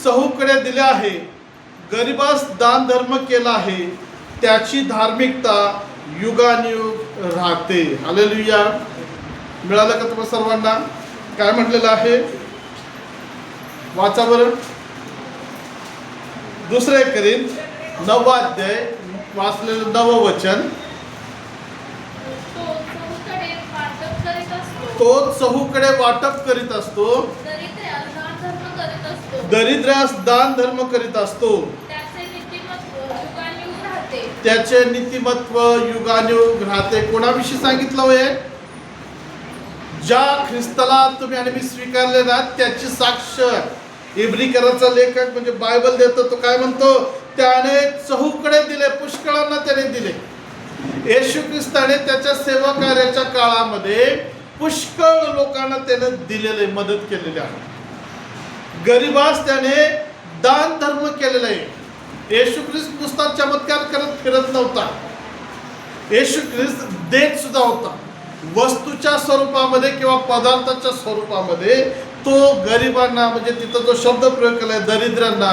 चहूकडे दिले आहे, गरिबास दान धर्म केला आहे, त्याची धार्मिकता युगानुयुग राहते. हालेलुया. मिळालं का तुम्हाला सर्वांना? काय म्हटलेलं आहे वाचा बरं. 2 करीन 9 अध्याय वाचलेलं 9 वचन. तो चहूकडे वाटप करीत असतो, दरिद्रास दान धर्म करीत असतो, त्याचे नीतिमत्व युगानुयुग राहते. कोणाविषयी सांगितलं होय? ज्या ख्रिस्ताला तुम्ही आणि मी स्वीकारले ना त्याची साक्ष इब्रिकराचा लेखक म्हणजे बायबल देतो. तो काय म्हणतो? त्याने चहूकडे दिले, पुष्कळांना त्याने दिले. येशू ख्रिस्ताने त्याच्या सेवा कार्याच्या काळामध्ये पुष्कळ लोकांना त्याने दिलेले, मदत केलेली आहे. गरिबास त्याने दान धर्म केलेला आहे. येशू ख्रिस्त नुसता चमत्कार करत फिरत नव्हता. येशू ख्रिस्त देत सुद्धा होता. वस्तूच्या स्वरूपामध्ये किंवा पदार्थाच्या स्वरूपामध्ये तो गरिबांना, म्हणजे तिथं जो शब्द प्रयोग केलाय, दरिद्रांना,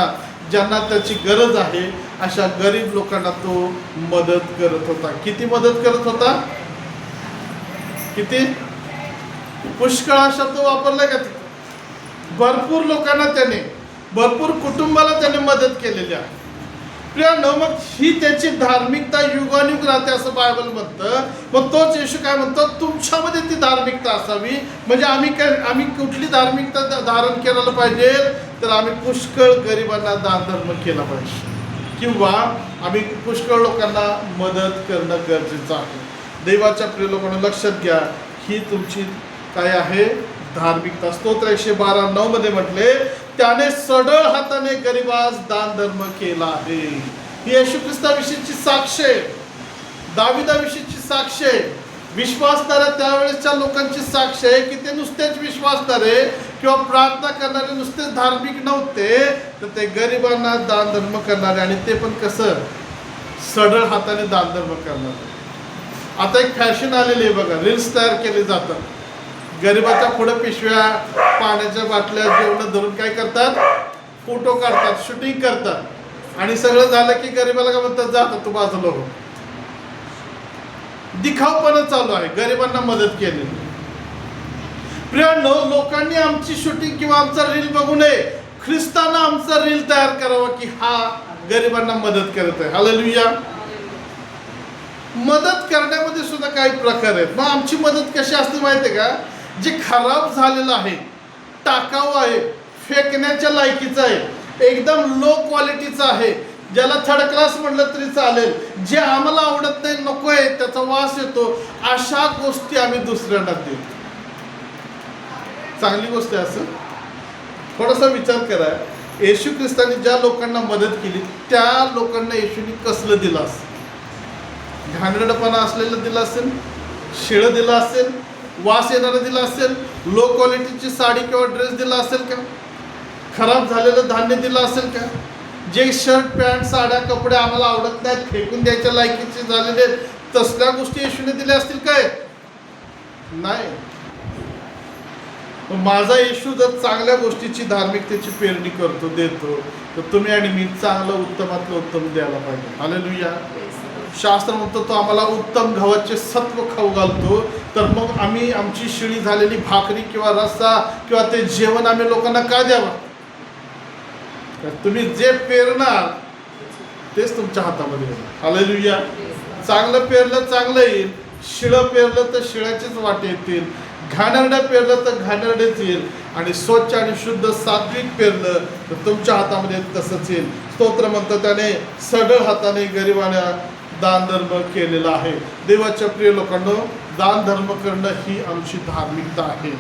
ज्यांना त्याची गरज आहे अशा गरीब लोकांना तो मदत करत होता. किती मदत करत होता? किती? पुष्कळ हा शब्द वापरलाय का? भरपूर लोकांना त्याने, भरपूर कुटुंबाला त्याने मदत केलेली आहे. प्रियानो, मग ही त्याची धार्मिकता युगानुयुग राहते असं बायबल म्हणतं. मग तोच येशू काय म्हणतो? तुमच्यामध्ये ती धार्मिकता असावी. म्हणजे आम्ही कुठली धार्मिकता धारण करायला पाहिजे? तर आम्ही पुष्कळ गरिबांना दान धर्म केला पाहिजे, किंवा आम्ही पुष्कळ लोकांना मदत करणं गरजेचं आहे. देवाच्या प्रिय लोकांना लक्षात घ्या, ही तुमची काय आहे? धार्मिकता. स्तोत्र 112:9 मध्ये म्हटले, त्याने सढळ हाताने गरिबास दान धर्म केला आहे. ही येशू ख्रिस्ताविषयीची साक्ष आहे, दाविदाविषयीची साक्ष आहे, विश्वासणाऱ्या त्यावेळेसच्या लोकांची साक्ष आहे की ते नुसतेच विश्वासणारे किंवा प्रार्थना करणारे नुसतेच धार्मिक नव्हते, तर ते गरिबांना दान धर्म करणारे, आणि ते पण कसं? सढळ हाताने दान धर्म करणारे. आता एक फॅशन आलेली आहे बघा, रील्स तयार केले जातात. गरिबाच्या पुढे पिशव्या, पाण्याच्या बाटल्या, जेवण धरून काय करतात? फोटो काढतात, शूटिंग करतात, आणि सगळं झालं की गरिबाला काय म्हणतात? जात तू बाजूला हो. दिखावपणा चालू आहे, गरिबांना मदत केली. प्रियानो, लोकांनी आमची शूटिंग किंवा आमचा रील बघू नये, ख्रिस्तानं आमचा रील तयार करावा की हा गरिबांना मदत करत आहे. हालेलुया. मदत करण्यामध्ये सुद्धा काही प्रकार आहेत. मग आमची मदत कशी असते माहिती आहे का? जे खराब झालेलं आहे, टाकाऊ आहे, फेकण्याच्या लायकीचं आहे, एकदम लो क्वालिटीचं आहे, ज्याला थर्ड क्लास म्हटलं तरी चालेल, जे आम्हाला आवडत नाही, नको आहे, त्याचा वास येतो, अशा गोष्टी आम्ही दुसऱ्यांना देतो. चांगली गोष्ट आहे असं? थोडासा विचार करा. येशू ख्रिस्ताने ज्या लोकांना मदत केली त्या लोकांना येशूने कसलं दिलं असेल? घाणेरडपणा असलेलं दिलं असेल, शिळं दिलं असेल, वास येणारं दिलं असेल, लो क्वालिटीची साडी किंवा ड्रेस दिला असेल का? खराब झालेलं धान्य दिलं असेल का? जे शर्ट पॅन्ट साड्या कपडे आम्हाला आवडत नाहीत, फेकून द्यायच्या लायकीचे झालेले, तसल्या गोष्टी येशूने दिल्या असतील काय? नाही. माझा येशू जर चांगल्या गोष्टीची, धार्मिकतेची पेरणी करतो, देतो, तर तुम्ही आणि मी चांगलं उत्तमातलं उत्तम द्यायला पाहिजे. हालेलुया. शास्त्र म्हणतो तो आम्हाला उत्तम गव्हाचे सत्व खाऊ घालतो, तर मग आम्ही आमची शिळी झालेली भाकरी किंवा रस्सा किंवा ते जेवण आम्ही लोकांना का द्यावं? तुम्ही जे पेरणार तेच तुमच्या हातामध्ये येईल. हालेलुया. चांगलं पेरलं चांगलं येईल, शिळं पेरलं तर शिळ्याचेच वाटे येतील, घाणेरडं पेरलं तर घाणेरडेच येईल, आणि स्वच्छ आणि शुद्ध सात्विक पेरलं तर तुमच्या हातामध्ये तसंच येईल. स्तोत्र म्हणतं, त्याने सढळ हाताने गरिबांना दान धर्म केलेला आहे. देवाच्या प्रिय लोकांनो, दान धर्म करणं ही आमची धार्मिकता आहे.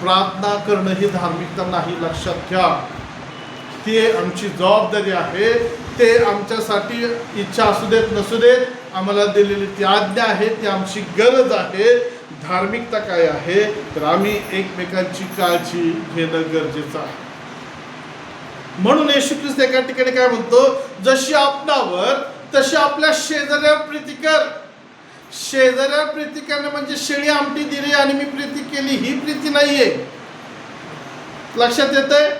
प्रार्थना करणं ही धार्मिकता नाही, लक्षात घ्या. ती आमची जबाबदारी आहे. ते आमच्यासाठी इच्छा असू देत नसू देत आम्हाला दिलेली ती आज्ञा आहे, ती आमची गरज आहे. धार्मिकता काय आहे तर आम्ही एकमेकांची काळजी घेणं गरजेचं आहे. म्हणून येशू ख्रिस्त एका ठिकाणी काय म्हणतो, जशी आपणावर तशी आपल्या शेजाऱ्यावर प्रीती कर. शेजाऱ्यावर प्रीती करणं म्हणजे शेळी आमटी दिली आणि मी प्रीती केली ही प्रीती नाहीये. लक्षात येतंय?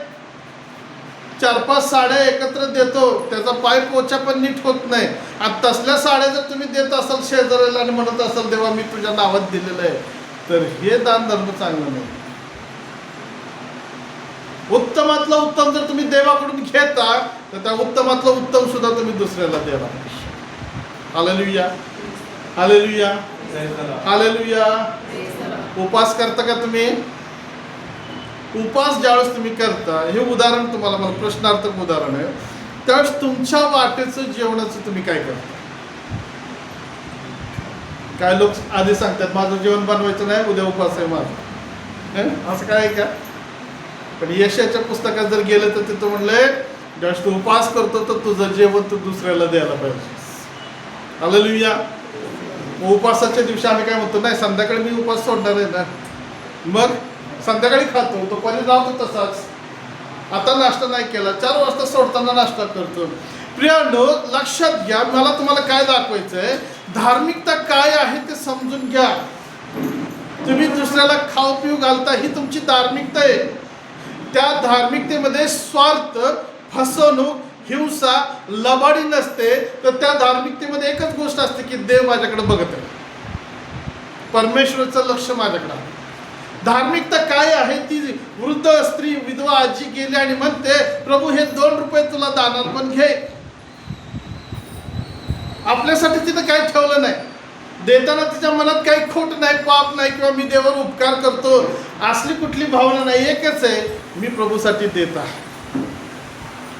4-5 साड्या एकत्र देतो, त्याचा पाय पोचा पण नीट होत नाही. आणि तसल्या साड्या जर तुम्ही देत असाल शेजाऱ्याला आणि म्हणत असाल देवा मी तुझ्या नावात दिलेलं आहे, तर हे दान धर्म चांगलं नाही. उत्तमातलं उत्तम जर तुम्ही देवाकडून घेता तर त्या उत्तमातलं उत्तम सुद्धा तुम्ही दुसऱ्याला द्यावा. Hallelujah, hallelujah, hallelujah. उपास करता का तुम्ही? उपास ज्यावेळेस तुम्ही करता, हे उदाहरण तुम्हाला मला प्रश्नार्थक उदाहरण आहे, त्यावेळेस तुमच्या वाटेचं जेवणाचं तुम्ही काय करता? काय लोक आधी सांगतात माझं जेवण बनवायचं नाही, उद्या उपास आहे माझा. असं काय आहे का? पण यशाच्या पुस्तकात जर गेलं तर तिथं म्हणलंय ज्यावेळेस तू उपास करतो तर तुझं जेवण तू दुसऱ्याला द्यायला पाहिजे. हालेलुया. उपासाच्या दिवशी आम्ही काय म्हणतो, नाही संध्याकाळी मी उपास सोडणार आहे ना, मग संध्याकाळी खातो, तो पर्यंत राहतो तसाच. आता नाश्ता नाही केला, 4 वाजता सोडताना नाश्ता करतो. प्रियांनो लक्षात घ्या, मला तुम्हाला काय दाखवायचंय, धार्मिकता काय आहे ते समजून घ्या. तुम्ही दुसऱ्याला खाऊ पिऊ घालता ही तुमची धार्मिकता आहे. त्या धार्मिकतेमध्ये स्वार्थ, फसवणूक, हिंसा, लबाडी नसते. तर त्या धार्मिकतेमध्ये एकच गोष्ट असते की देव माझ्याकडे बघत आहे, परमेश्वराचं लक्ष माझ्याकडे आहे. धार्मिकता काय आहे? ती वृद्ध स्त्री विधवा आजी गेली आणि म्हणते प्रभू हे 2 रुपये तुला दानार पण घे. आपल्यासाठी तिथं काही ठेवलं नाही, देताना तिच्या मनात काही खोट नाही, पाप नाही किंवा मी देवावर उपकार करतो असली कुठली भावना नाही. एकच आहे, मी प्रभूसाठी देत आहे.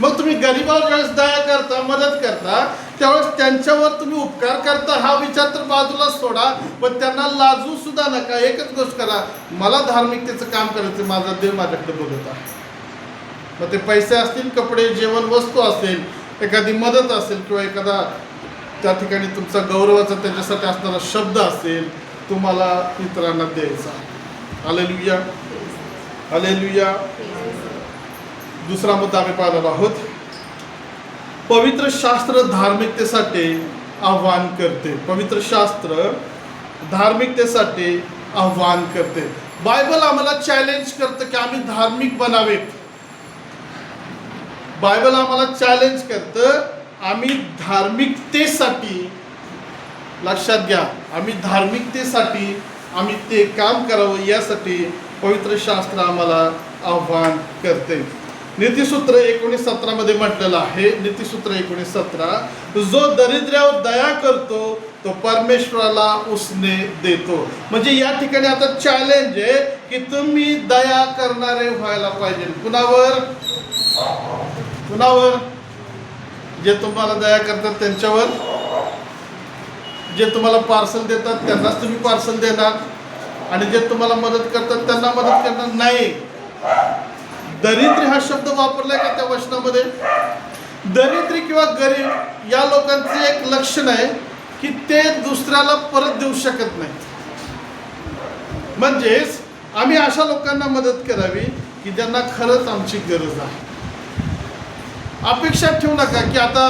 मग तुम्ही गरीबावर ज्यावेळेस दया करता, मदत करता, त्यावेळेस त्यांच्यावर तुम्ही उपकार करता हा विचार तर बाजूला सोडा, पण त्यांना लाजू सुद्धा नका. एकच गोष्ट करा, मला धार्मिकतेचं काम करायचं, माझा देव माझ्याकडे बघत आहे. मग ते पैसे असतील, कपडे, जेवण, वस्तू असेल, एखादी मदत असेल किंवा एखादा त्या ठिकाणी तुमचा गौरवाचा त्याच्यासाठी असणारा शब्द असेल, तुम्हाला इतरांना द्यायचा. Hallelujah, hallelujah. दुसरा मुद्दा आम्ही पाहणार आहोत. पवित्र शास्त्र धार्मिकतेसाठी आव्हान करते. पवित्र शास्त्र धार्मिकतेसाठी आव्हान करते. बायबल आम्हाला चॅलेंज करतं की आम्ही धार्मिक बनावे. बायबल आम्हाला चॅलेंज करतं आम्ही धार्मिकतेसाठी, लक्षात घ्या, आम्ही धार्मिकतेसाठी आम्ही ते काम करावं यासाठी पवित्र शास्त्र आम्हाला आव्हान करते. नीतिसूत्र 19:17 मध्ये म्हटलेलं आहे, नीतिसूत्र 19:17, जो दरिद्र्यावर दया करतो तो परमेश्वराला उसने देतो. म्हणजे या ठिकाणी आता चॅलेंज आहे की तुम्ही दया करणारे व्हायला पाहिजे. कुणावर? कुणावर? जे तुम्हाला दया करतात त्यांच्यावर. जे तुम्हाला पार्सल देतात त्यांनाच तुम्ही पार्सल देणार, आणि जे तुम्हाला मदत करतात त्यांना मदत करणार नाही. दरिद्री हा शब्द वापरलाय का त्या वचनामध्ये? दरिद्री किंवा गरीब या लोकांचं एक लक्षण आहे की ते दुसऱ्याला परत देऊ शकत नाही. म्हणजेच आम्ही अशा लोकांना मदत करावी की ज्यांना खरंच आमची गरज आहे. अपेक्षा ठेवू नका की आता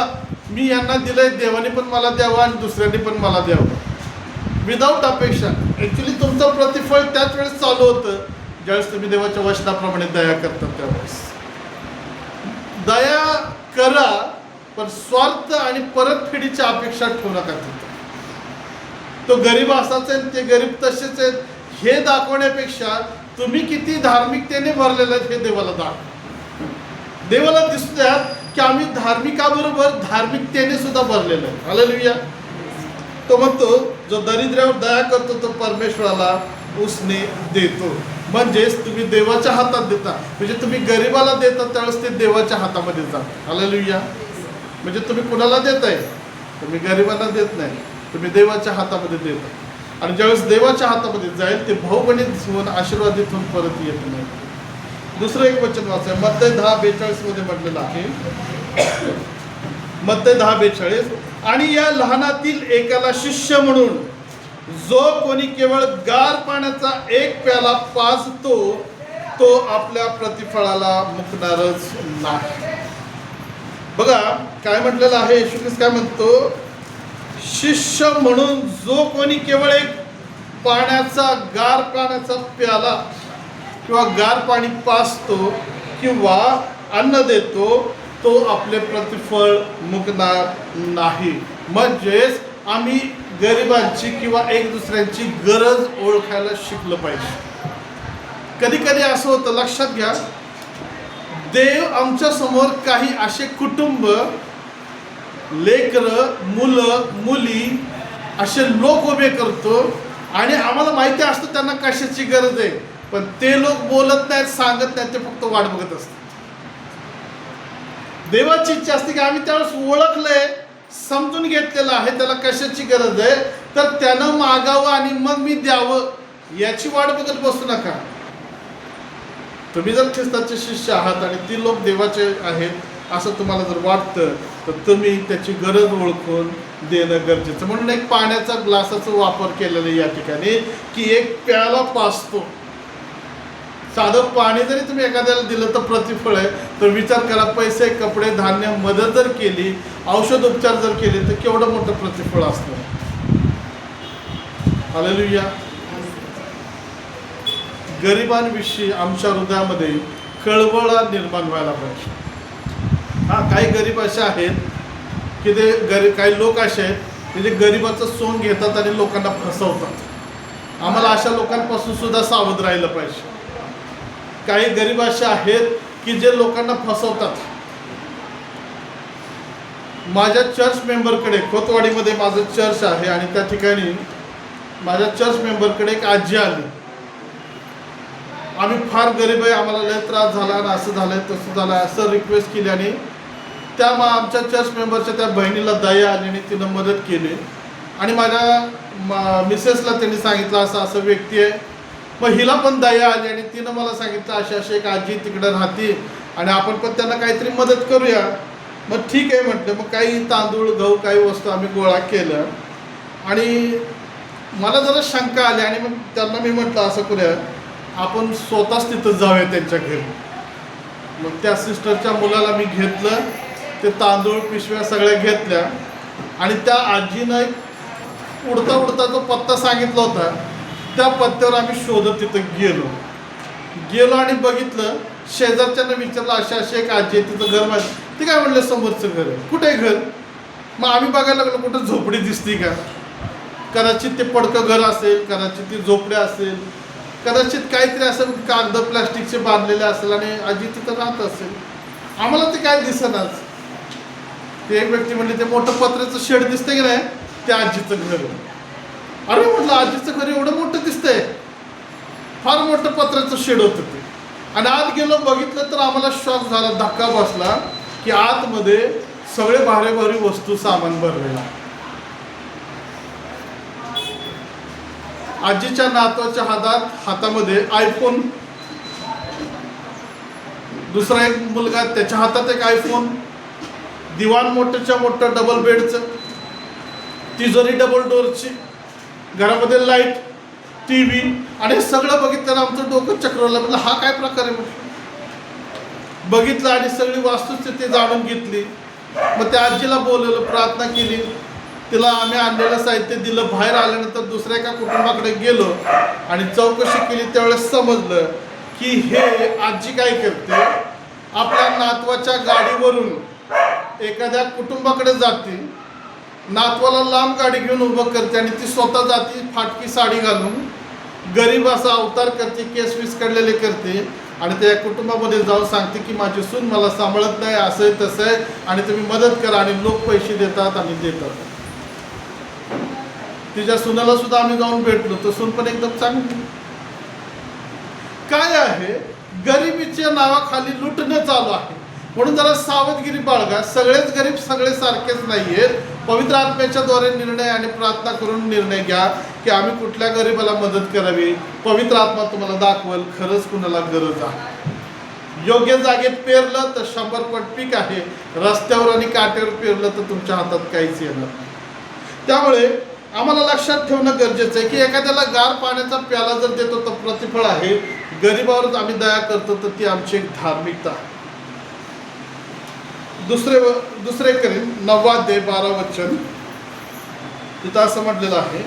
मी यांना दिलंय, देवाने पण मला द्यावं आणि दुसऱ्यांनी पण मला द्यावं. विदाऊट अपेक्षा. ॲक्च्युली तुमचं प्रतिफळ त्याच वेळेस चालू होतं ज्यावेळेस तुम्ही देवाच्या वचनाप्रमाणे दया करतात. त्यावेळेस दया करा, पण स्वार्थ आणि परतफेडीची अपेक्षा ठेवू नका. तो गरीब असाच आहे, ते गरीब तसेच आहेत हे दाखवण्यापेक्षा तुम्ही किती धार्मिकतेने भरलेले आहेत हे देवाला दाखवा. देवाला दिसू द्या की आम्ही धार्मिकाबरोबर धार्मिकतेने सुद्धा भरलेलो आहे. हालेलुया. तो म्हणतो जो दरिद्र्यावर दया करतो तो परमेश्वराला उसने देतो. म्हणजेच तुम्ही देवाच्या हातात देता, म्हणजे तुम्ही गरिबाला देता त्यावेळेस ते देवाच्या हातामध्ये जातं. हालेलुया. म्हणजे तुम्ही कुणाला देताय? तुम्ही गरिबांना देत नाही, तुम्ही देवाच्या हातामध्ये देता. आणि ज्यावेळेस देवाच्या हातामध्ये जाईल ते बहुगणित होऊन आशीर्वादित होऊन परत येत नाही. दुसरं एक वचन वाचाय, मत्तय 10:42 मध्ये म्हटलेलं आहे, मत्ते 10:42. आणि या लहानातील एकाला शिष्य म्हणून जो कोणी केवळ गार पाण्याचा एक प्याला पाजतो तो आपल्या प्रतिफळाला मुकणारच नाही. बघा काय म्हटलेलं आहे, येशू ख्रिस्त काय म्हणतो, शिष्य म्हणून जो कोणी केवळ एक गार पाण्याचा प्याला किंवा गार पाणी पाजतो किंवा अन्न देतो तो आपले प्रतिफळ मुकणार नाही. म्हणजेच आम्ही गरिबांची किंवा एक दुसऱ्यांची गरज ओळखायला शिकलं पाहिजे. कधी कधी असं होतं, लक्षात घ्या, देव आमच्या समोर काही असे कुटुंब, लेकरं, मुलं, मुली, असे लोक उभे करतो आणि आम्हाला माहिती असतं त्यांना कशाची गरज आहे, पण ते लोक बोलत नाहीत, सांगत नाहीत, ते फक्त वाट बघत असतात. देवाची इच्छा असते की आम्ही त्यावेळेस ओळखलंय, समजून घेतलेलं आहे त्याला कशाची गरज आहे, तर त्यानं मागावं आणि मग मी द्यावं, याची वाट बघत बसू नका. तुम्ही जर ख्रिस्ताचे शिष्य आहात आणि ती लोक देवाचे आहेत असं तुम्हाला जर वाटतं तर तुम्ही त्याची गरज ओळखून देणं गरजेचं. म्हणून एक पाण्याचा ग्लासाचा वापर केलेला या ठिकाणी की एक प्याला पाजतो. साधं पाणी जरी तुम्ही एखाद्याला दिलं तर प्रतिफळ आहे. तर विचार करा, पैसे, कपडे, धान्य, मदत जर केली, औषध उपचार जर केले तर केवढं मोठं प्रतिफळ असतं. हालेलुया. गरिबांविषयी आमच्या हृदयामध्ये कळवळा निर्माण व्हायला पाहिजे. काही गरीब असे आहेत की ते काही लोक असे आहेत की जे गरिबाचं सोंग घेतात आणि लोकांना फसवतात. आम्हाला अशा लोकांपासून सुद्धा सावध राहिलं पाहिजे. काही गरीब असे आहेत की जे लोकांना फसवतात. माझ्या चर्च मेंबरकडे, खोतवाडीमध्ये माझं चर्च आहे आणि त्या ठिकाणी माझ्या चर्च मेंबरकडे एक आजी आली. आम्ही फार गरीब आहे, आम्हाला लय त्रास झाला आणि असं झालंय तसं झालं असं रिक्वेस्ट केली आणि त्या आमच्या चर्च मेंबरच्या त्या बहिणीला दया आली आणि तिनं मदत केली. आणि माझ्या मिसेसला त्यांनी सांगितलं असं असं व्यक्ती आहे. मग हिला पण दया आली आणि तिनं मला सांगितलं अशी अशी एक आजी तिकडं राहते आणि आपण पण त्यांना काहीतरी मदत करूया. मग ठीक आहे म्हटलं. मग काही तांदूळ, गहू, काही वस्तू आम्ही गोळा केलं आणि मला जरा शंका आली आणि मग त्यांना मी म्हटलं असं करूया, आपण स्वतःच तिथं जाऊया त्यांच्या घरी. मग त्या सिस्टरच्या मुलाला मी घेतलं, ते तांदूळ, पिशव्या सगळ्या घेतल्या आणि त्या आजीनं एक उडता उडता जो पत्ता सांगितला होता त्या पत्त्यावर आम्ही शोधत तिथं गेलो आणि बघितलं. शेजारच्यानं विचारलं अशी अशी एक आजी आहे, तिथं घर माझं. ते काय म्हणलं, समोरचं घर आहे. कुठे आहे घर? मग आम्ही बघायला लागलो कुठं झोपडी दिसती का. कदाचित ते पडकं घर असेल, कदाचित ती झोपडी असेल, कदाचित काहीतरी असं कागद प्लास्टिकचे बांधलेले असेल आणि आजी तिथं राहत असेल. आम्हाला ते काय दिसेनाच. ते एक व्यक्ती म्हणले ते मोठं पत्र्याचं शेड दिसतंय की नाही, ते आजीचं घर. अरे म्हटलं, आजीचं घर एवढं मोठं दिसतंय? फार मोठं पत्र्याचं शेड होतं ते. आणि आत गेलो, बघितलं तर आम्हाला शॉक झाला, धक्का बसला की आतमध्ये सगळे भारी भारी वस्तू, सामान भरलेला. आजीच्या नातवाच्या हातामध्ये आयफोन, दुसरा एक मुलगा त्याच्या हातात एक आयफोन, दिवाण मोठ्याच्या मोठं डबल बेडचं, तिजोरी डबल डोअरची, घरामध्ये लाईट, टी व्ही. आणि सगळं बघितलं आमचं डोकं चक्रवलं. म्हटलं हा काय प्रकार आहे म्हटलं. बघितलं आणि सगळी वास्तुस्थिती जाणून घेतली. मग त्या आजीला बोलवलं, प्रार्थना केली, तिला आम्ही आणलेलं साहित्य दिलं. बाहेर आल्यानंतर दुसऱ्या एका कुटुंबाकडे गेलो आणि चौकशी केली. त्यावेळेस समजलं की हे आजी काय करते, आपल्या नातवाच्या गाडीवरून एखाद्या कुटुंबाकडे जाते, नातवाला लांब गाडी घेऊन उभं करते आणि ती स्वतः जाते, फाटकी साडी घालून गरीब असा अवतार करते, केस विस्कडलेले करते आणि त्या कुटुंबामध्ये जाऊन सांगते की माझी सून मला सांभाळत नाही, असं आहे तसं आहे आणि तुम्ही मदत करा. आणि लोक पैसे देतात आणि देतात. तिच्या सुनाला सुद्धा आम्ही जाऊन भेटलो, तर सून पण एकदम चांगली. काय आहे, गरिबीच्या नावाखाली लुटणं चालू आहे. म्हणून जरा सावधगिरी बाळगा. सगळेच गरीब सगळे सारखेच नाहीयेत. पवित्र आत्म्याच्या द्वारे निर्णय आणि प्रार्थना करून निर्णय घ्या की आम्ही कुठल्या गरीबाला मदत करावी. पवित्र आत्मा तुम्हाला दाखवेल खरंच कुणाला गरज आहे. योग्य जागेत पेरलं तर 100 पट पीक आहे, रस्त्यावर आणि काट्यावर पेरलं तर तुमच्या हातात काहीच येणार नाही. त्यामुळे आम्हाला लक्षात ठेवणं गरजेचं आहे की एखाद्याला गार पाण्याचा प्याला जर देतो तर प्रतिफळ आहे, गरिबावरच आम्ही दया करतो तर ती आमची एक धार्मिकता आहे. दुसरे करीन 9:12 वचन, तिथं असं म्हटलेलं आहे,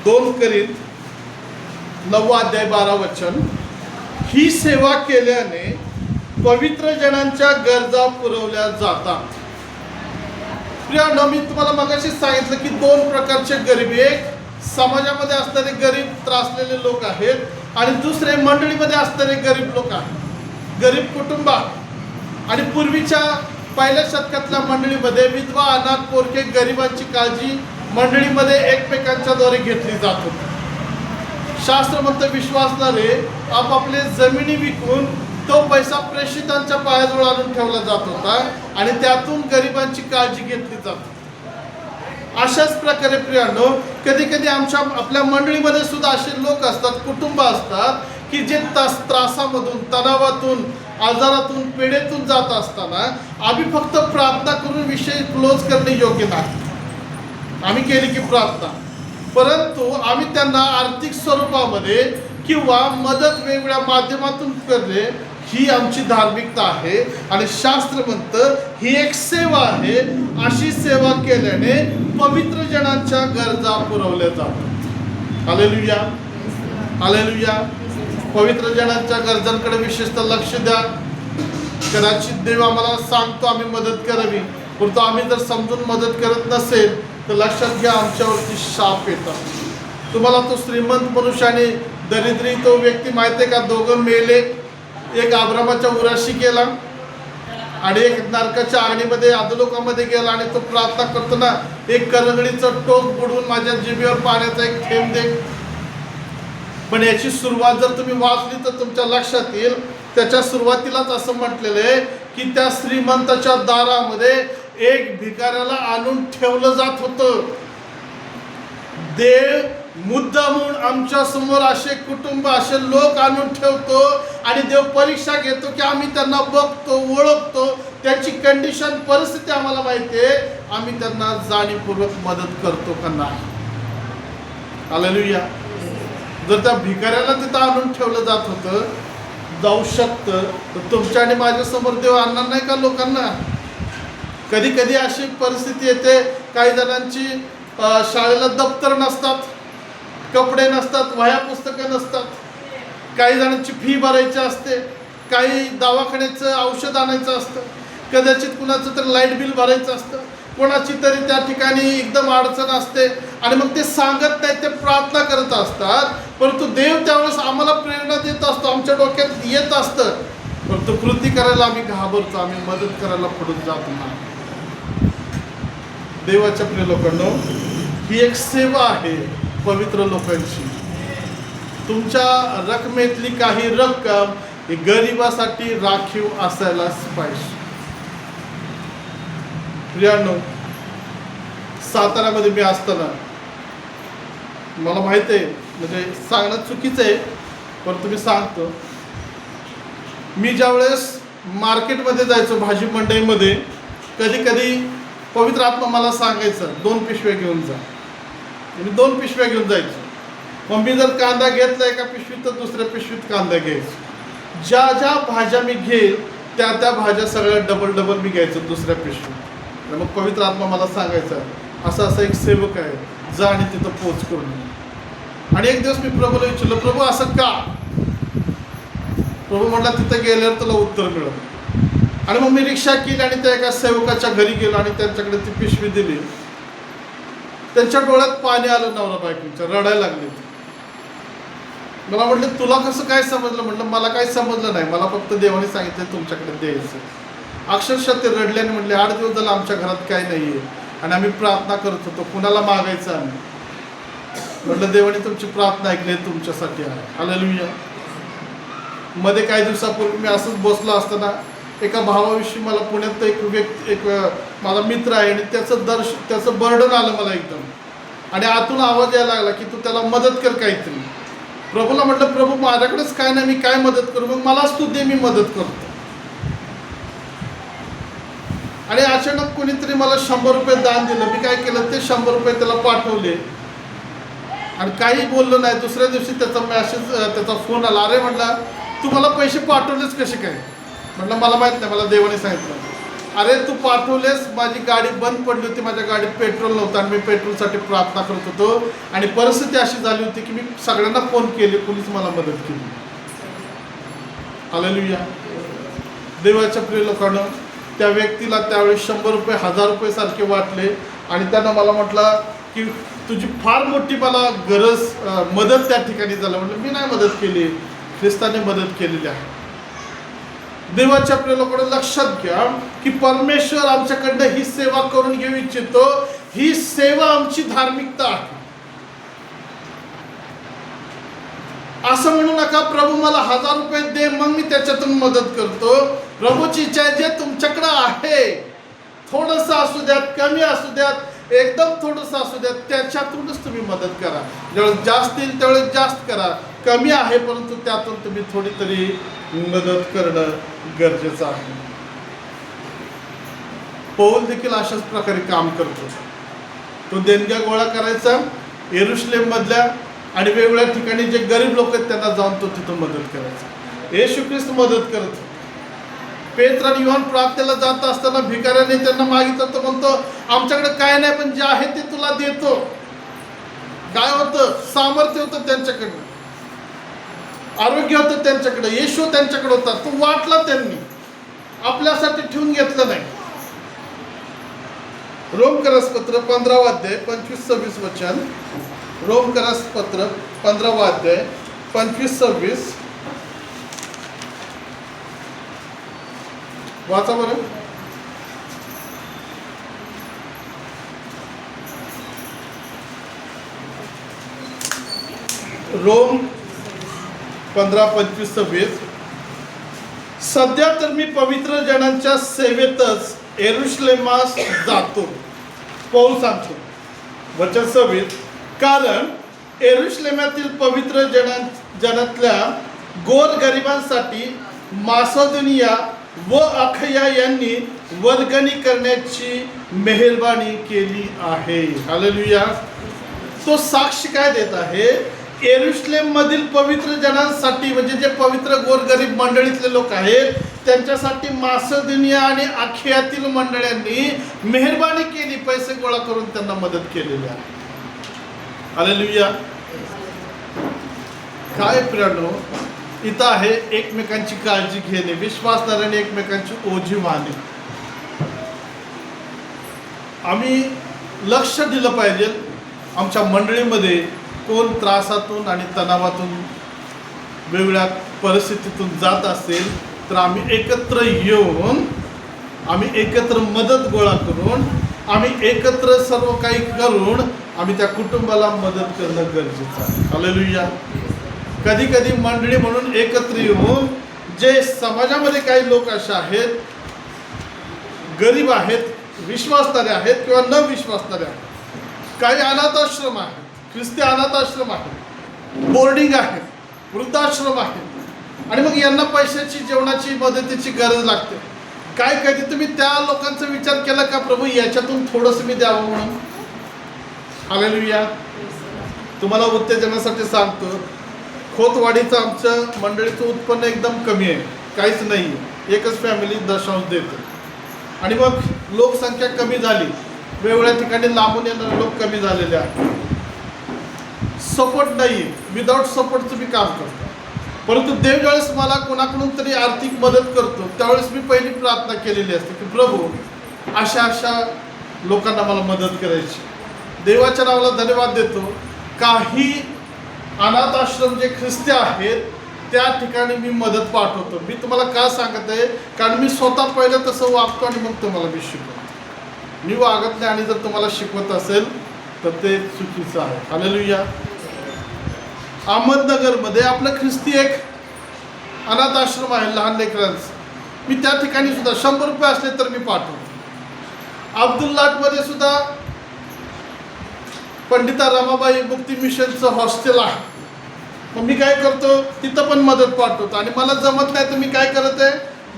2 करीन 9:12 वचन, ही सेवा केल्याने पवित्र जनांच्या गरजा पुरवल्या जातात. प्रियांनो, मी तुम्हाला मगाशीच सांगितलं की 2 प्रकारचे गरीब, एक समाजामध्ये असणारे गरीब त्रासलेले लोक आहेत आणि दुसरे मंडळीमध्ये असणारे गरीब लोक आहेत, गरीब कुटुंबात. आणि पूर्वीच्या पहिल्या शतकातल्या मंडळीमध्ये विधवा, अनाथ, पोरके, गरिबांची काळजी मंडळीमध्ये एकमेकांच्या द्वारे घेतली जात होती. शास्त्र म्हणतं विश्वासणारे आपापले जमिनी विकून तो पैसा प्रेषितांच्या पायाजवळ आणून ठेवला जात होता आणि त्यातून गरिबांची काळजी घेतली जात. अशाच प्रकारे प्रियांनो, कधी कधी आपल्या मंडळीमध्ये सुद्धा असे लोक असतात, कुटुंब असतात की जे त्रासामधून, तणावातून, आजारातून, पिढेतून जात असताना आम्ही फक्त प्रार्थना करून विषय क्लोज करणे योग्य नाही. आम्ही केली की प्रार्थना, परंतु आम्ही त्यांना आर्थिक स्वरूपामध्ये किंवा मदत वेगवेगळ्या माध्यमातून करणे ही आमची धार्मिकता आहे. आणि शास्त्र म्हणतं ही एक सेवा आहे. अशी सेवा केल्याने पवित्र जनांच्या गरजा पुरवल्या जातात. Hallelujah, hallelujah. पवित्र जनांच्या गरजांकडे विशेषतः लक्ष द्या. कदाचित देव आम्हाला सांगतो आम्ही मदत करावी, परंतु आम्ही जर समजून मदत करत नसेल तर लक्षात घ्या आमच्यावरती शाप येतात. तुम्हाला तो श्रीमंत मनुष्य आणि दरिद्री तो व्यक्ती माहिती आहे का? दोघं मेले, एक अब्रामाच्या उराशी गेला आणि एक नरकाच्या आगीमध्ये अधोलोकामध्ये गेला. आणि तो प्रार्थना करताना एक करंगडीचं टोक बुडवून माझ्या जिभेवर पाण्याचा एक थेंब दे. पण याची सुरुवात जर तुम्ही वाचली तर तुमच्या लक्षात येईल, त्याच्या सुरुवातीलाच असं म्हटलेलं आहे की त्या श्रीमंताच्या दारामध्ये एक भिकाऱ्याला आणून ठेवलं जात होतं. देव मुद्दामून आमच्या समोर असे कुटुंब, असे लोक आणून ठेवतो आणि देव परीक्षा घेतो की आम्ही त्यांना बघतो, ओळखतो, त्यांची कंडिशन, परिस्थिती आम्हाला माहिती आहे, आम्ही त्यांना जाणीवपूर्वक मदत करतो का नाही. हालेलुया. जर त्या भिकाऱ्याला तिथं आणून ठेवलं जात होतं, जाऊ शकतं, तर तुमच्या आणि माझ्या समोर देव आणणार नाही का लोकांना? कधी कधी अशी परिस्थिती येते, काही जणांची शाळेला दप्तर नसतात, कपडे नसतात, वह्या पुस्तकं नसतात, काही जणांची फी भरायची असते, काही दवाखान्याचं औषध आणायचं असतं, कदाचित कुणाचं तर लाईट बिल भरायचं असतं, कोणाची तरी त्या ठिकाणी एकदम अडचण असते आणि मग ते सांगत नाही, ते प्रार्थना करत असतात. परंतु देव त्यावेळेस आम्हाला प्रेरणा देत असतो, आमच्या डोक्यात येत असतं, परंतु कृती करायला आम्ही घाबरतो, आम्ही मदत करायला पुढे जात नाही. देवाच्या प्रिय लोकांनो, ही एक सेवा आहे पवित्र लोकांची. तुमच्या रकमेतली काही रक्कम ही गरिबासाठी राखीव असायलाच पाहिजे. प्रियांनो, साताऱ्यामध्ये मी असताना मला माहिती आहे, म्हणजे सांगणं चुकीचं आहे परंतु मी सांगतो, मी ज्यावेळेस मार्केटमध्ये जायचो, भाजी मंडईमध्ये, कधी कधी पवित्र आत्मा मला सांगायचं 2 पिशव्या घेऊन जा. मी 2 पिशव्या घेऊन जायचो. मग मी जर कांदा घेतला एका पिशवीत तर दुसऱ्या पिशवीत कांदा घ्यायचो. ज्या ज्या भाज्या मी घेईल त्या त्या भाज्या सगळ्या डबल मी घ्यायचो दुसऱ्या पिशवीत. मग पवित्र आत्मा मला सांगायचा असा असा एक सेवक आहे, जा आणि तिथं पोच करून ये. आणि एक दिवस मी प्रभूला विचारलं, प्रभू असं का? प्रभू म्हटला तिथं गेल्यावर तुला उत्तर मिळेल. आणि मग मी रिक्षा केली आणि त्या एका सेवकाच्या घरी गेलो आणि त्यांच्याकडे ती पिशवी दिली. त्यांच्या डोळ्यात पाणी आलं, नवरा बायकोच्या रडायला लागले. मला म्हटलं तुला कसं काय समजलं? म्हटलं मला काही समजलं नाही, मला फक्त देवाने सांगितलं तुमच्याकडे द्यायचं. अक्षरशः ते रडल्याने म्हटले 8 दिवस झालं आमच्या घरात काही नाही आहे आणि आम्ही प्रार्थना करत होतो, कुणाला मागायचं आम्ही. म्हटलं देवाने तुमची प्रार्थना ऐकली, तुमच्यासाठी आहे. हालेलुया. मध्ये काही दिवसापूर्वी मी असंच बसलो असताना एका भावाविषयी मला पुण्यात एक माझा मित्र आहे आणि त्याचं बर्डन आलं मला एकदम. आणि आतून आवाज यायला लागला की तू त्याला मदत कर काहीतरी. प्रभूला म्हटलं प्रभू माझ्याकडेच काय नाही, मी काय मदत करू? मग मलाच तू दे, मी मदत करतो. आणि अचानक कोणीतरी मला 100 रुपये दान दिलं. मी काय केलं, ते 100 रुपये त्याला पाठवले आणि काही बोललो नाही. दुसऱ्या दिवशी त्याचा मेसेज, त्याचा फोन आला. अरे म्हटला, तू मला पैसे पाठवलेच कसे काय? म्हटलं मला माहीत नाही, मला देवाने सांगितलं. अरे तू पाठवलेस, माझी गाडी बंद पडली होती, माझ्या गाडीत पेट्रोल नव्हतं आणि मी पेट्रोलसाठी प्रार्थना करत होतो आणि परिस्थिती अशी झाली होती की मी सगळ्यांना फोन केले, कोणीच मला मदत केली. हालेलुया. देवाच्या प्रिय लोकांनो, त्या व्यक्तीला त्यावेळी 100 रुपये 1000 रुपये सारखे वाटले आणि त्यानं मला म्हटलं की तुझी फार मोठी मला गरज, मदत त्या ठिकाणी झालं. म्हटलं मी नाही मदत केली, ख्रिस्ताने मदत केलेली आहे. देवाच्या आपल्या लोकांना लक्षात घ्या की परमेश्वर आमच्याकडनं ही सेवा करून घेऊ इच्छितो. ही सेवा आमची धार्मिकता आहे. असं म्हणू नका प्रभू मला 1000 रुपये दे मग मी त्याच्यातून मदत करतो. प्रभूची इच्छा आहे, जे तुमच्याकडं आहे थोडंसं असू द्यात, कमी असू द्यात, एकदम थोडंसं असू द्यात, त्याच्यातूनच तुम्ही मदत करा. ज्यावेळेस जास्त येईल त्यावेळेस जास्त करा. कमी आहे परंतु त्यातून तुम्ही थोडी तरी मदत करणं गरजेचं आहे. पौल देखील अशाच प्रकारे काम करतो. तो देणग्या गोळा करायचा येरुशलेम मधल्या आणि वेगवेगळ्या ठिकाणी जे गरीब लोक आहेत त्यांना जाऊन तो तिथं मदत करायचा. येशू ख्रिस्त मदत करतो. पेत्र आणि योहान प्रार्थनेला जात असताना भिकाऱ्याने त्यांना मागितलं, तर म्हणतो आमच्याकडे काय नाही पण जे आहे ते तुला देतो. काय होतं? सामर्थ्य होतं त्यांच्याकडनं, आरोग्य होतं त्यांच्याकडे, येशू त्यांच्याकडे होता, तो वाटला त्यांनी, आपल्यासाठी ठेवून घेतलं नाही. रोमकरसपत्र 15 अध्याय 25-26 वचन. रोमकरसपत्र 15 अध्याय 25-26 वाचा बरं. रोम 15-25-26. सध्या तर मी पवित्र जनांच्या सेवेतच येरुशलेमास जातो. पौल सांगतो वचन 26, कारण येरुशलेमातील पवित्र जनातल्या गोरगरिबांसाठी मासेदोनिया व अखया यांनी वर्गणी करण्याची मेहरबानी केली आहे. हालेलुया. तो साक्ष काय देत आहे? येरुशलेम मधील पवित्र जनांसाठी, म्हणजे जे पवित्र गोरगरीब मंडळीतले लोक आहेत त्यांच्यासाठी मासेदोनिया आणि अखयातील मंडळांनी मेहरबानी केली, पैसे गोळा करून त्यांना मदत केलेली आहे. हालेलुया. काय प्रियानो, इथं आहे एकमेकांची काळजी घेणे, विश्वासणाऱ्याने एकमेकांची ओझी वाहणे. आम्ही लक्ष दिलं पाहिजे आमच्या मंडळीमध्ये कोण त्रासातून आणि तणावातून वेगवेगळ्या परिस्थितीतून जात असेल तर आम्ही एकत्र येऊन, आम्ही एकत्र मदत गोळा करून, आम्ही एकत्र सर्व काही करून आम्ही त्या कुटुंबाला मदत करणं गरजेचं आहे. हालेलुया. कधी कधी मंडळी म्हणून एकत्र येऊन, जे समाजामध्ये काही लोक असे आहेत, गरीब आहेत, विश्वासणारे आहेत किंवा न विश्वासणारे आहेत, काही अनाथ आश्रम आहेत, ख्रिस्ती अनाथ आश्रम आहेत, बोर्डिंग आहेत, वृद्धाश्रम आहेत आणि मग यांना पैशाची, जेवणाची, मदतीची गरज लागते. काय कधी तुम्ही त्या लोकांचा विचार केला का, प्रभू याच्यातून थोडंसं मी द्यावं म्हणून? हालेलुया. तुम्हाला उत्तेजनासाठी सांगतो, खोतवाडीचं आमचं मंडळीचं उत्पन्न एकदम कमी आहे, काहीच नाही. एकच फॅमिली दशांश देते आणि मग लोकसंख्या कमी झाली, वेगवेगळ्या ठिकाणी लांबून येणारे लोक कमी झालेले आहेत. सपोर्ट नाही, विदाऊट सपोर्टचं मी काम करतो. परंतु देव ज्यावेळेस मला कोणाकडून तरी आर्थिक मदत करतो त्यावेळेस मी पहिली प्रार्थना केलेली असते की प्रभू अशा अशा लोकांना मला मदत करायची. देवाच्या नावाला धन्यवाद देतो. काही अनाथ आश्रम जे ख्रिस्ती आहेत त्या ठिकाणी मी मदत पाठवतो. मी तुम्हाला का सांगत आहे, कारण मी स्वतः पहिलं तसं वागतो आणि मग तुम्हाला मी शिकवतो. मी वागत नाही आणि जर तुम्हाला शिकवत असेल तर ते चुकीचं आहे. हालेलुया. अहमदनगरमध्ये आपलं ख्रिस्ती एक अनाथ आश्रम आहे लहान लेकरांचं. मी त्या ठिकाणी सुद्धा 100 रुपये असले तर मी पाठवतो. अब्दुल्लाटमध्ये सुद्धा पंडिता रमाबाई मुक्ती मिशनचं हॉस्टेल आहे. मग मी काय करतो, तिथं पण मदत पाठवतो. आणि मला जमत नाही तर मी काय करत आहे,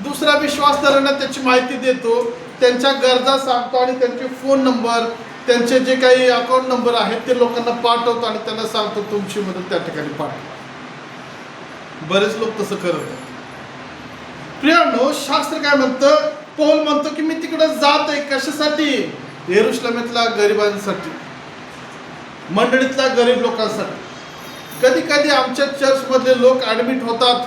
दुसरा विश्वासदारांना त्याची माहिती देतो. त्यांच्या गरजा सांगतो आणि त्यांचे फोन नंबर, त्यांचे जे काही अकाउंट नंबर आहेत ते लोकांना पाठवतो आणि त्यांना सांगतो तुमची मदत त्या ठिकाणी पाठवा. बरेच लोक तसं करत आहेत. प्रियानो, शास्त्र काय म्हणतं? पौल म्हणतो की मी तिकडे जात आहे. कशासाठी? येरुशलेमातल्या गरिबांसाठी, मंडळीतल्या गरीब लोकांसाठी. कधी कधी आमच्या चर्चमधले लोक ॲडमिट होतात,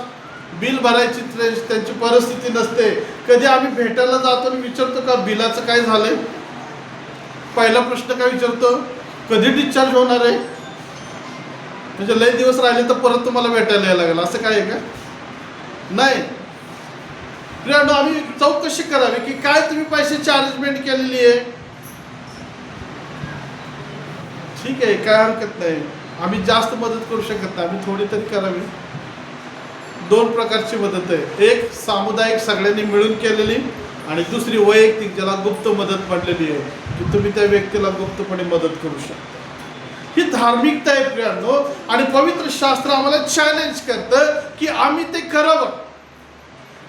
बिल भरायची त्यांची परिस्थिती नसते. कधी आम्ही भेटायला जातो आणि विचारतो का बिलाचं काय झालंय? पहिला प्रश्न काय विचारतो? कधी डिस्चार्ज होणार आहे? म्हणजे लय दिवस राहिले तर परत तुम्हाला भेटायला यायला लागेल असं काय आहे का? नाही. प्रियानो, आम्ही चौकशी करावी की काय तुम्ही पैशाची अरेंजमेंट केलेली आहे. ठीक आहे, काय हरकत नाही. आम्ही जास्त मदत करू शकत नाही, आम्ही थोडी तरी करावी. दोन प्रकारची मदत आहे. एक सामुदायिक सगळ्यांनी मिळून केलेली आणि दुसरी वैयक्तिक, ज्याला गुप्त मदत म्हटलेली आहे की तुम्ही त्या व्यक्तीला गुप्तपणे मदत करू शकता. ही धार्मिकता आहे प्रियानो. आणि पवित्र शास्त्र आम्हाला चॅलेंज करतं की आम्ही ते करावं.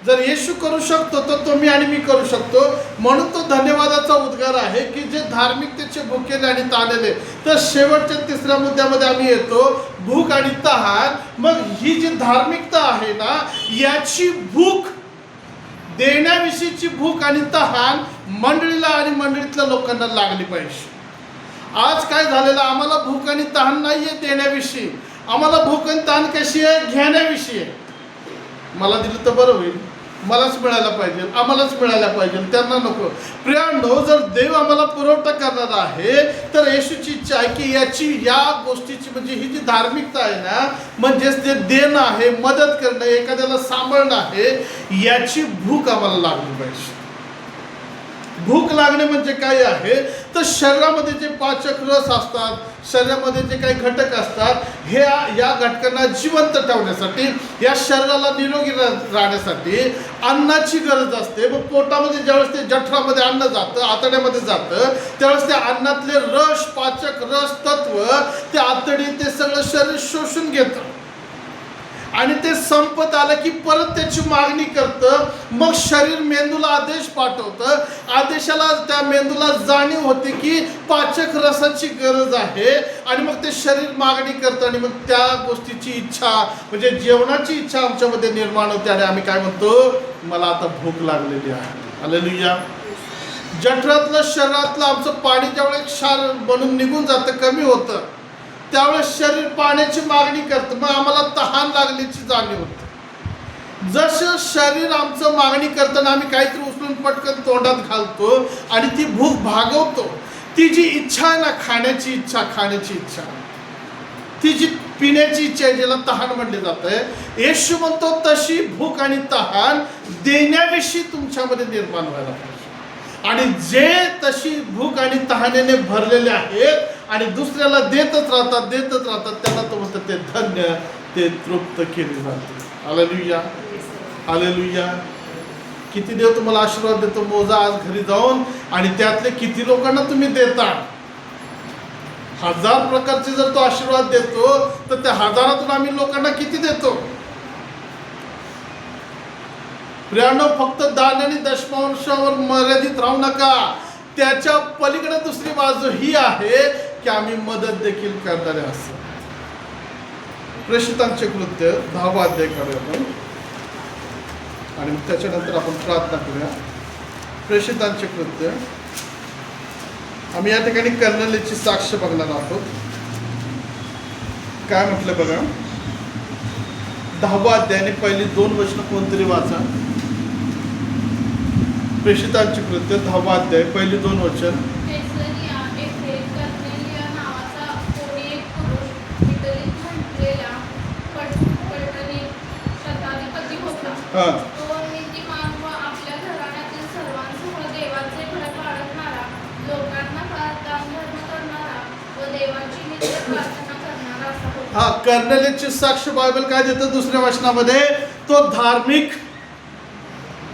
जर येशू करू शकतो तर तुम्ही आणि मी करू शकतो. म्हणून तो धन्यवादाचा उद्गार आहे की जे धार्मिकतेचे भुकेले आणि ताणलेले. तर शेवटच्या तिसऱ्या मुद्द्यामध्ये आम्ही येतो, भूक आणि तहान. मग ही जी धार्मिकता आहे ना, याची भूक, देण्याविषयीची भूक आणि तहान मंडळीला आणि मंडळीतल्या लोकांना लागली पाहिजे. आज काय झालेलं, आम्हाला भूक आणि तहान नाहीये देण्याविषयी, आम्हाला भूक आणि तहान कशी आहे? घेण्याविषयी आहे. मला दिलं तर बरं होईल, मलाच मिळायला पाहिजे, आम्हालाच मिळायला पाहिजे, त्यांना नको. प्रियानो, जर देव आम्हाला पुरवठा करणार आहे तर येशूची इच्छा आहे की या गोष्टीची, म्हणजे ही जी धार्मिकता आहे ना, म्हणजेच जे देणं आहे, मदत करणं, एखाद्याला सांभाळणं आहे, याची भूक आम्हाला लागली पाहिजे. भूक लागणे म्हणजे काय आहे? तर शरीरामध्ये जे पाचक रस असतात, शरीरामध्ये जे काही घटक असतात, हे या घटकांना जिवंत ठेवण्यासाठी, या शरीराला निरोगी राहण्यासाठी अन्नाची गरज असते. मग पोटामध्ये ज्यावेळेस ते जठरामध्ये अन्न जातं, आतड्यामध्ये जातं, त्यावेळेस त्या अन्नातले रस, पाचक रस तत्व, ते आतडी, ते सगळं शरीर शोषून घेतं आणि ते संपत आलं की परत त्याची मागणी करतं. मग शरीर मेंदूला आदेश पाठवतं. आदेशाला, त्या मेंदूला जाणीव होते की पाचक रसाची गरज आहे आणि मग ते शरीर मागणी करतं आणि मग त्या गोष्टीची इच्छा, म्हणजे जेवणाची इच्छा आमच्यामध्ये निर्माण होते आणि आम्ही काय म्हणतो? मला आता भूक लागलेली आहे. हालेलुया. जठरातलं, शरीरातलं आमचं पाणी ज्यावेळेस क्षार बनून निघून जातं, कमी होतं, त्यावेळेस शरीर पाण्याची मागणी करतं. मग आम्हाला तहान लागल्याची जाणीव होते. जसं शरीर आमचं मागणी करताना आम्ही काहीतरी उचलून पटकन तोंडात घालतो आणि ती भूक भागवतो. ती जी इच्छा आहे ना, खाण्याची इच्छा, ती जी पिण्याची इच्छा आहे, ज्याला तहान म्हटले जातं, येशू म्हणतो तशी भूक आणि तहान देण्याविषयी तुमच्यामध्ये निर्माण व्हायला पाहिजे. आणि जे तशी भूक आणि तहानेने भरलेले आहेत आणि दुसऱ्याला देतच राहतात, त्यांना तो म्हणतात ते धन्य, ते तृप्त केले जाते. Hallelujah, hallelujah. किती देव तुम्हाला आशीर्वाद देतो, मोजा आज घरी जाऊन. आणि त्यातले किती लोकांना तुम्ही देता? 1000 प्रकारचे जर तो आशीर्वाद देतो तर त्या हजारातून आम्ही लोकांना किती देतो? प्रियानो, फक्त दान आणि दशमांशावर मर्यादित राहू नका. त्याच्या पलीकडे दुसरी बाजू ही आहे की आम्ही मदत देखील करणारे असतो. प्रेषितांचे कृत्य 10वा अध्याय काढूया आपण आणि मग त्याच्यानंतर आपण प्रार्थना करूया. प्रेषितांचे कृत्य, आम्ही या ठिकाणी कर्नलीची साक्ष बघणार आहोत. काय म्हटलं बघा, 10वा अध्यायाने पहिली 2 वचनं कोणतरी वाचा. प्रेषितांचे कृत्य 10वा अध्याय पहिली 2 वचन. कर्नलीची साक्ष बायबल काय देतं दुसऱ्या वचनामध्ये? तो धार्मिक.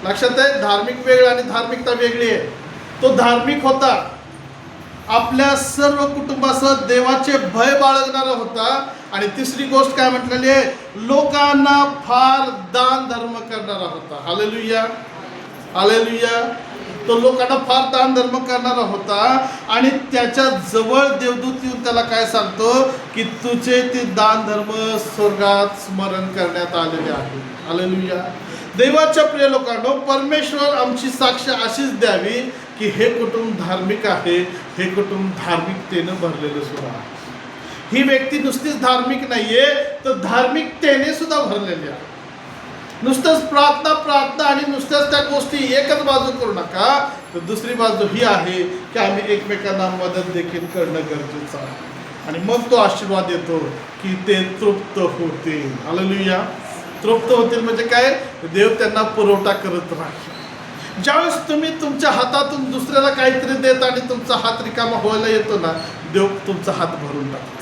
लक्षात आहे, धार्मिक वेगळं आणि धार्मिकता वेगळी आहे. तो धार्मिक होता, आपल्या सर्व कुटुंबासह देवाचे भय बाळगणारा होता. आणि तिसरी गोष्ट काय म्हटलेली आहे? लोकांना फार दान धर्म करणारा होता. Hallelujah, hallelujah. तो लोकांना फार दान धर्म करणारा होता आणि त्याच्या जवळ देवदूत येऊन त्याला काय सांगतो की तुझे ते दान धर्म स्वर्गात स्मरण करण्यात आलेले आहे. हालेलुया. देवाच्या प्रिय लोकांनो, परमेश्वर आमची साक्ष अशीच द्यावी की हे कुटुंब धार्मिक आहे, हे कुटुंब धार्मिकतेनं भरलेलं सुद्धा आहे. ही व्यक्ती नुसतीच धार्मिक नाहीये, तर धार्मिकतेने सुद्धा भरलेली आहे. नुसतंच प्रार्थना आणि नुसत्याच त्या गोष्टी एकच बाजू करू नका, तर दुसरी बाजू ही आहे की आम्ही एकमेकांना मदत देखील करणं गरजेचं आहे. आणि मग तो आशीर्वाद येतो की ते तृप्त होतील. हालेलुया. तृप्त होतील म्हणजे काय? देव त्यांना पुरवठा करत राहील. ज्यावेळेस तुम्ही तुमच्या हातातून दुसऱ्याला काहीतरी देता आणि तुमचा हात रिकामा व्हायला येतो ना, देव तुमचा हात भरून टाकतो.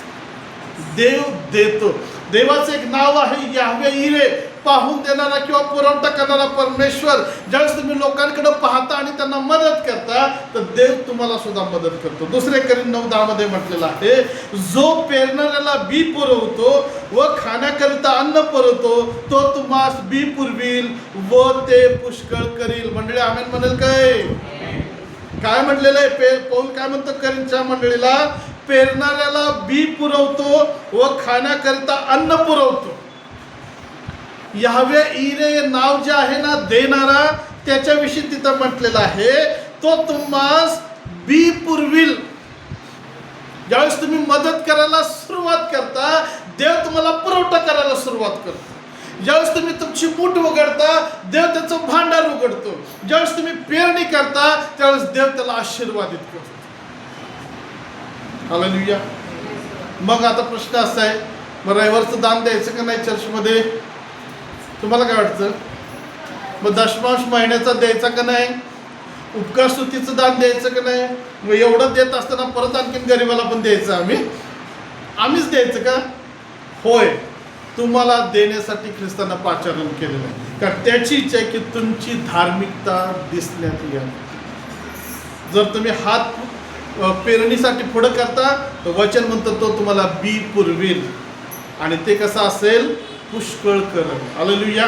देव देतो. देवाचं एक नाव आहे याहवे इरे, पाहून देणारा किंवा पुरवठा करणारा परमेश्वर. ज्यावेळेस तुम्ही लोकांकडे पाहता आणि त्यांना मदत करता, तर देव तुम्हाला सुद्धा मदत करतो. दुसरे करीन 9:10 मध्ये म्हटलेलं आहे, जो पेरणाऱ्याला बी पुरवतो व खाण्याकरिता अन्न पुरवतो, तो तुम्हास बी पुरविल व ते पुष्कळ करील. मंडळी आमेन म्हणेल काय म्हटलेलं आहे? पौल काय म्हणतो करीनच्या मंडळीला? पेरणाऱ्याला बी पुरवतो व खाण्याकरिता अन्न पुरवतो. याहवे इरे नाव जे आहे ना, देणारा, त्याच्याविषयी तिथं म्हटलेलं आहे, तो तुम्हास बी पुरविल. ज्यावेळेस तुम्ही मदत करायला सुरुवात करता, देव तुम्हाला पुरवठा करायला सुरुवात करतो. ज्यावेळेस तुम्ही तुमची मूठ उघडता, देव त्याचं भांडार उघडतो. ज्यावेळेस तुम्ही पेरणी करता, त्यावेळेस देव त्याला आशीर्वादित करतो. हालेलुया. मग आता प्रश्न असा आहे, मग रविवारचं दान द्यायचं का नाही चर्चमध्ये? तुम्हाला काय वाटतं? मग दशमांश महिन्याचा द्यायचा का नाही? उपकार स्तुतीचं दान द्यायचं का नाही? मग एवढं देत असताना परत आणखीन गरीबाला पण द्यायचं आम्हीच द्यायचं का? होय, तुम्हाला देण्यासाठी ख्रिस्तांना पाचारण केलेलं आहे. कारण त्याची इच्छा आहे की तुमची धार्मिकता दिसण्यात यावी. जर तुम्ही हात पेरणीसाठी पुढं करता, तर वचन म्हणतं तो तुम्हाला बी पुरविल. आणि ते कसं असेल? पुष्कळ करेल. हालेलुया.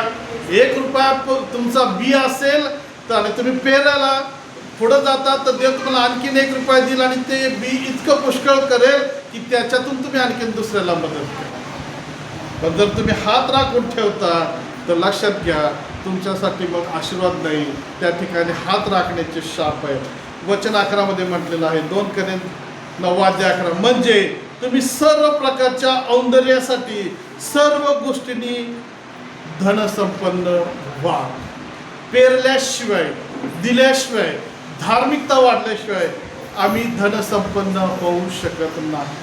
1 रुपया तुमचा बी असेल तर आणि तुम्ही पेरायला पुढं जाता, तर देव तुम्हाला आणखीन 1 रुपया देईल आणि ते बी इतकं पुष्कळ करेल की त्याच्यातून तुम्ही आणखीन दुसऱ्याला मदत करा. पण जर तुम्ही हात राखून ठेवता, तर लक्षात घ्या, तुमच्यासाठी मग आशीर्वाद नाही, त्या ठिकाणी हात राखण्याचे शाप आहे. वचन 11 मध्ये म्हटलेलं आहे, 2 कोरिन्थ 9:11, म्हणजे तुम्ही सर्व प्रकारच्या औंदर्यासाठी सर्व गोष्टींनी धनसंपन्न व्हा. पेरल्याशिवाय, दिल्याशिवाय, धार्मिकता वाढल्याशिवाय आम्ही धनसंपन्न होऊ शकत नाही.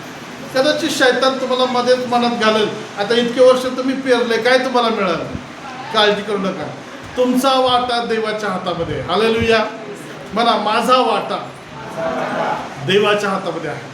कदाचित शैतान तुम्हाला मध्येच मनात घालेल, आता इतके वर्ष तुम्ही पेरले, काय तुम्हाला मिळालं? काळजी करू नका, तुमचा वाटा देवाच्या हातामध्ये. हालेलुया. म्हणा, माझा वाटा देवाच्या हातामध्ये आहे.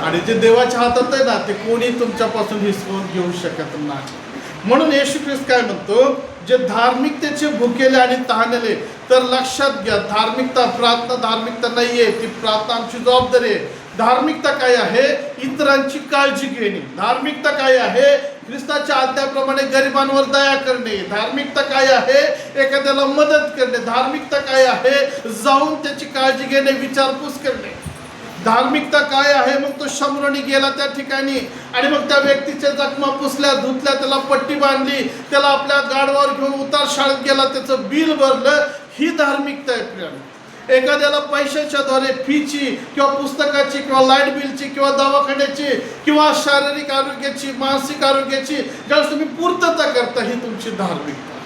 आणि जे देवाच्या हातात आहे ना, ते कोणी तुमच्यापासून हिसकवून घेऊ शकत नाही. म्हणून येशू ख्रिस्त काय म्हणतो, जे धार्मिकतेचे भुकेले आणि तहानले, तर लक्षात घ्या, धार्मिकता, प्रार्थना धार्मिकता नाहीये, ती प्रार्थना आमची जबाबदारी आहे. धार्मिकता काय आहे? इतरांची काळजी घेणे. धार्मिकता काय आहे? ख्रिस्ताच्या आज्ञाप्रमाणे गरिबांवर दया करणे. धार्मिकता काय आहे? एखाद्याला मदत करणे. धार्मिकता काय आहे? जाऊन त्याची काळजी घेणे, विचारपूस करणे. धार्मिकता काय आहे? मग तो शंभराने गेला त्या ठिकाणी आणि मग त्या व्यक्तीच्या जखमा पुसल्या, धुतल्या, त्याला पट्टी बांधली, त्याला आपल्या गाडवावर घेऊन उतार शाळेत गेला, त्याचं बिल भरलं. ही धार्मिकता आहे प्रियाने. एखाद्याला पैशाच्या द्वारे फीची किंवा पुस्तकाची किंवा लाईट बिलची किंवा दवाखान्याची किंवा शारीरिक आरोग्याची, मानसिक आरोग्याची ज्यावेळेस तुम्ही पूर्तता करता, ही तुमची धार्मिकता.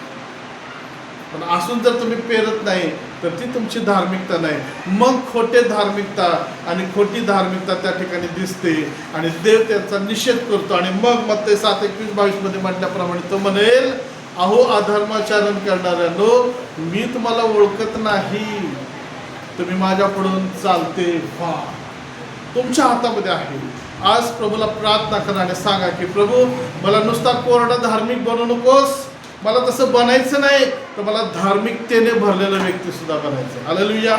पण असून जर तुम्ही पेरत नाही, तर ती तुमची धार्मिकता नाही. मग खोटे धार्मिकता आणि खोटी धार्मिकता त्या ठिकाणी दिसते आणि देव त्याचा निषेध करतो. आणि मग मत्ते 7:21-22 मध्ये म्हटल्याप्रमाणे तो म्हणेल, अहो अधर्माचरण करणाऱ्यांनो, मी तुम्हाला ओळखत नाही, तुम्ही माझ्याकडून चालते व्हा. तुमच्या हातामध्ये आहे. आज प्रभूला प्रार्थना करा आणि सांगा की प्रभू, मला नुसता कोरडा धार्मिक बनवू नकोस, मला तसं बनायचं नाही, तर मला धार्मिकतेने भरलेला व्यक्ती सुद्धा बनायचं. हालेलुया.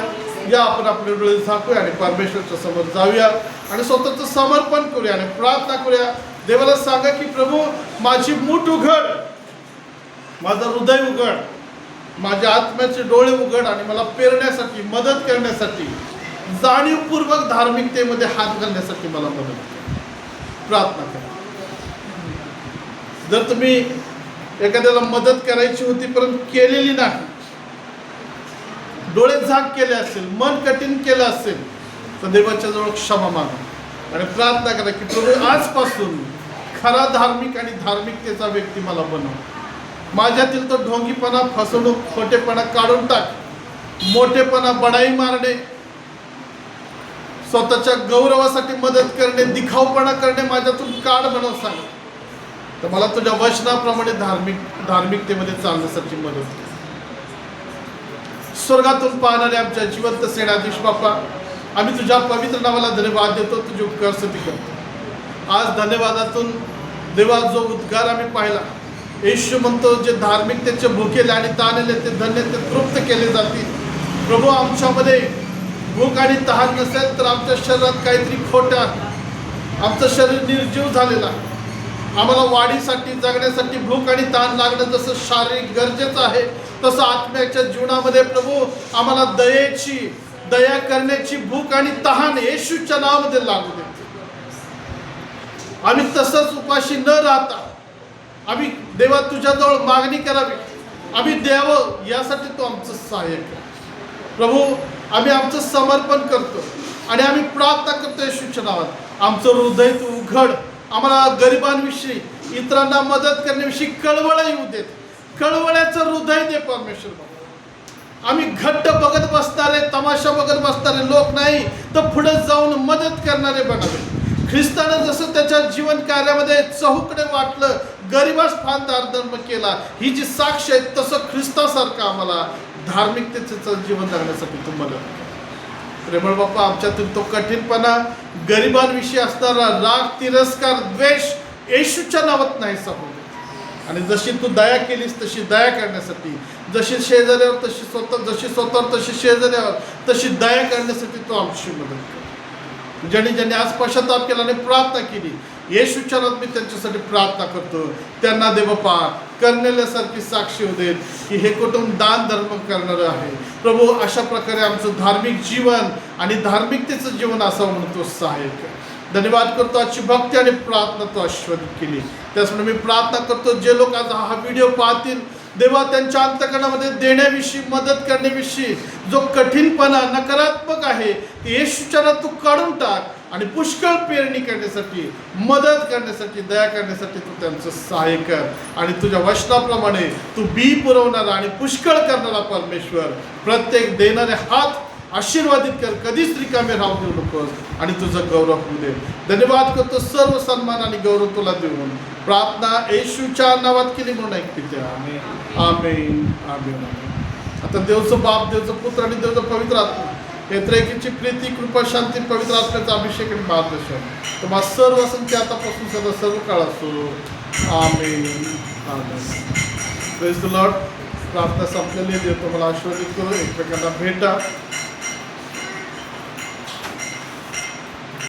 या आपण आपले डोळे झाकूया आणि परमेश्वरच्या समोर जाऊया आणि स्वतःचं समर्पण करूया आणि प्रार्थना करूया. देवाला सांगा की प्रभू, माझी मूठ उघड, माझं हृदय उघड, माझ्या आत्म्याचे डोळे उघड आणि मला पेरण्यासाठी, मदत करण्यासाठी, जाणीवपूर्वक धार्मिकतेमध्ये हात घालण्यासाठी मला मदत कर. प्रार्थना करा. जर तुम्ही एखाद्याला मदत करायची होती परंतु केलेली नाही, डोळे झाक केले असेल, मन कठीण केलं असेल, तर देवाच्या जवळ क्षमा मागा आणि प्रार्थना करा की प्रभू आजपासून खरा धार्मिक आणि धार्मिकतेचा व्यक्ती मला बनव. माझ्यातील तो ढोंगीपणा, फसवणूक, खोटेपणा काढून टाक. मोठेपणा, बडाई मारणे, स्वतःच्या गौरवासाठी मदत करणे, दिखाऊपणा करणे माझ्यातून काढ बनव सांग. तर मला तुझ्या वचनाप्रमाणे धार्मिकतेमध्ये चालण्यासाठी मदत कर. स्वर्गातून पाहणारे आमच्या जिवंत सेनाधीश बापा, आम्ही तुझ्या पवित्र नावाला धन्यवाद देतो, तुझी उपकार स्तुती करतो. आज धन्यवादातून देवा जो उद्गार आम्ही पाहिला, येशू म्हणतो जे धार्मिकतेचे भुकेले आणि ताणलेले ते धन्य ते तृप्त केले जातील. प्रभू आमच्यामध्ये भूक आणि तहान नसेल तर आमच्या शरीरात काहीतरी खोटं आहे. आमचं शरीर निर्जीव झालेलं आहे. आम्हाला वाढीसाठी, जगण्यासाठी भूक आणि ताण लागणं जसं शारीरिक गरजेचं आहे, तसं आत्म्याच्या जीवनामध्ये प्रभू आम्हाला दया करण्याची भूक आणि तहान येशूच्या नावामध्ये लागू देतो. आम्ही तसंच उपाशी न राहता आम्ही देवा तुझ्याजवळ मागणी करावी, आम्ही द्यावं यासाठी तू आमचं सहाय्य कर. प्रभू आम्ही आमचं समर्पण करतो आणि आम्ही प्रार्थना करतो येशूच्या नावात. आमचं हृदय तू उघड. आम्हाला गरिबांविषयी, इतरांना मदत करण्याविषयी कळवळ येऊ देत. कळवळ्याचं हृदय दे परमेश्वर बाबा. आम्ही घट्ट बघत बसणारे, तमाशा बघत बसणारे लोक नाही, तर पुढे जाऊन मदत करणारे बनावे. ख्रिस्तानं जसं त्याच्या जीवन कार्यामध्ये चहूकडे वाटलं, गरिबास फांदार धर्म केला, ही जी साक्ष आहे, तसं ख्रिस्तासारखं आम्हाला धार्मिकतेचं जीवन जगण्यासाठी तू मदत कर. प्रेमळ बाप्पा, आमच्यातून तो कठीणपणा, गरिबांविषयी असणारा राग, तिरस्कार, द्वेष येशूच्या नावात नाही सापडले. आणि जशी तू दया केलीस तशी दया करण्यासाठी, जशी शेजाऱ्यावर तशी स्वतःवर तशी शेजाऱ्यावर तशी दया करण्यासाठी तू आमची मदत कर. ज्यांनी आज पश्चाताप केला आणि प्रार्थना केली, येशूच्या नावात मी त्यांच्यासाठी प्रार्थना करतो. त्यांना दे बाप्पा करण्यासारखी साक्षी होऊ देत की हे कुटुंब दान धर्म करणारं आहे. प्रभू अशा प्रकारे आमचं धार्मिक जीवन आणि धार्मिकतेचं जीवन असावं म्हणून तो सहाय्य कर. धन्यवाद करतो आजची भक्ती आणि प्रार्थना तो आशीर्वादित केली. त्याचमुळे मी प्रार्थना करतो जे लोक आज हा व्हिडिओ पाहतील, देवा त्यांच्या अंतःकरणामध्ये देण्याविषयी, मदत करण्याविषयी जो कठीणपणा, नकारात्मक आहे, ते येशूच्या नावात तू काढून टाक आणि पुष्कळ पेरणी करण्यासाठी, मदत करण्यासाठी, दया करण्यासाठी तू त्यांचं सहाय्य कर. आणि तुझ्या वचनाप्रमाणे तू बी पुरवणारा आणि पुष्कळ करणारा परमेश्वर, प्रत्येक देणारे हात आशीर्वादित कर. कधीच रिकामे राहू देऊ नकोस आणि तुझं गौरव होऊ दे. धन्यवाद करतो. सर्व सन्मान आणि गौरव तुला देऊन प्रार्थना येशूच्या नावात केली म्हणून ऐकते. आमेन आमेन आमेन. आता देवचं बाप, देवचं पुत्र आणि देवचं पवित्र आत्मा हे त्रैकीची प्रीती, कृपा, शांती, पवित्र आत्म्याचा अभिषेक आणि मार्गदर्शन तुम्हाला सर्व संख्या आतापासून सदा सर्व काळ असो. Amen amen. Praise the Lord. प्रार्थना संपलेली. देव तुम्हाला आशीर्वादित करू. एकमेकांना भेटा.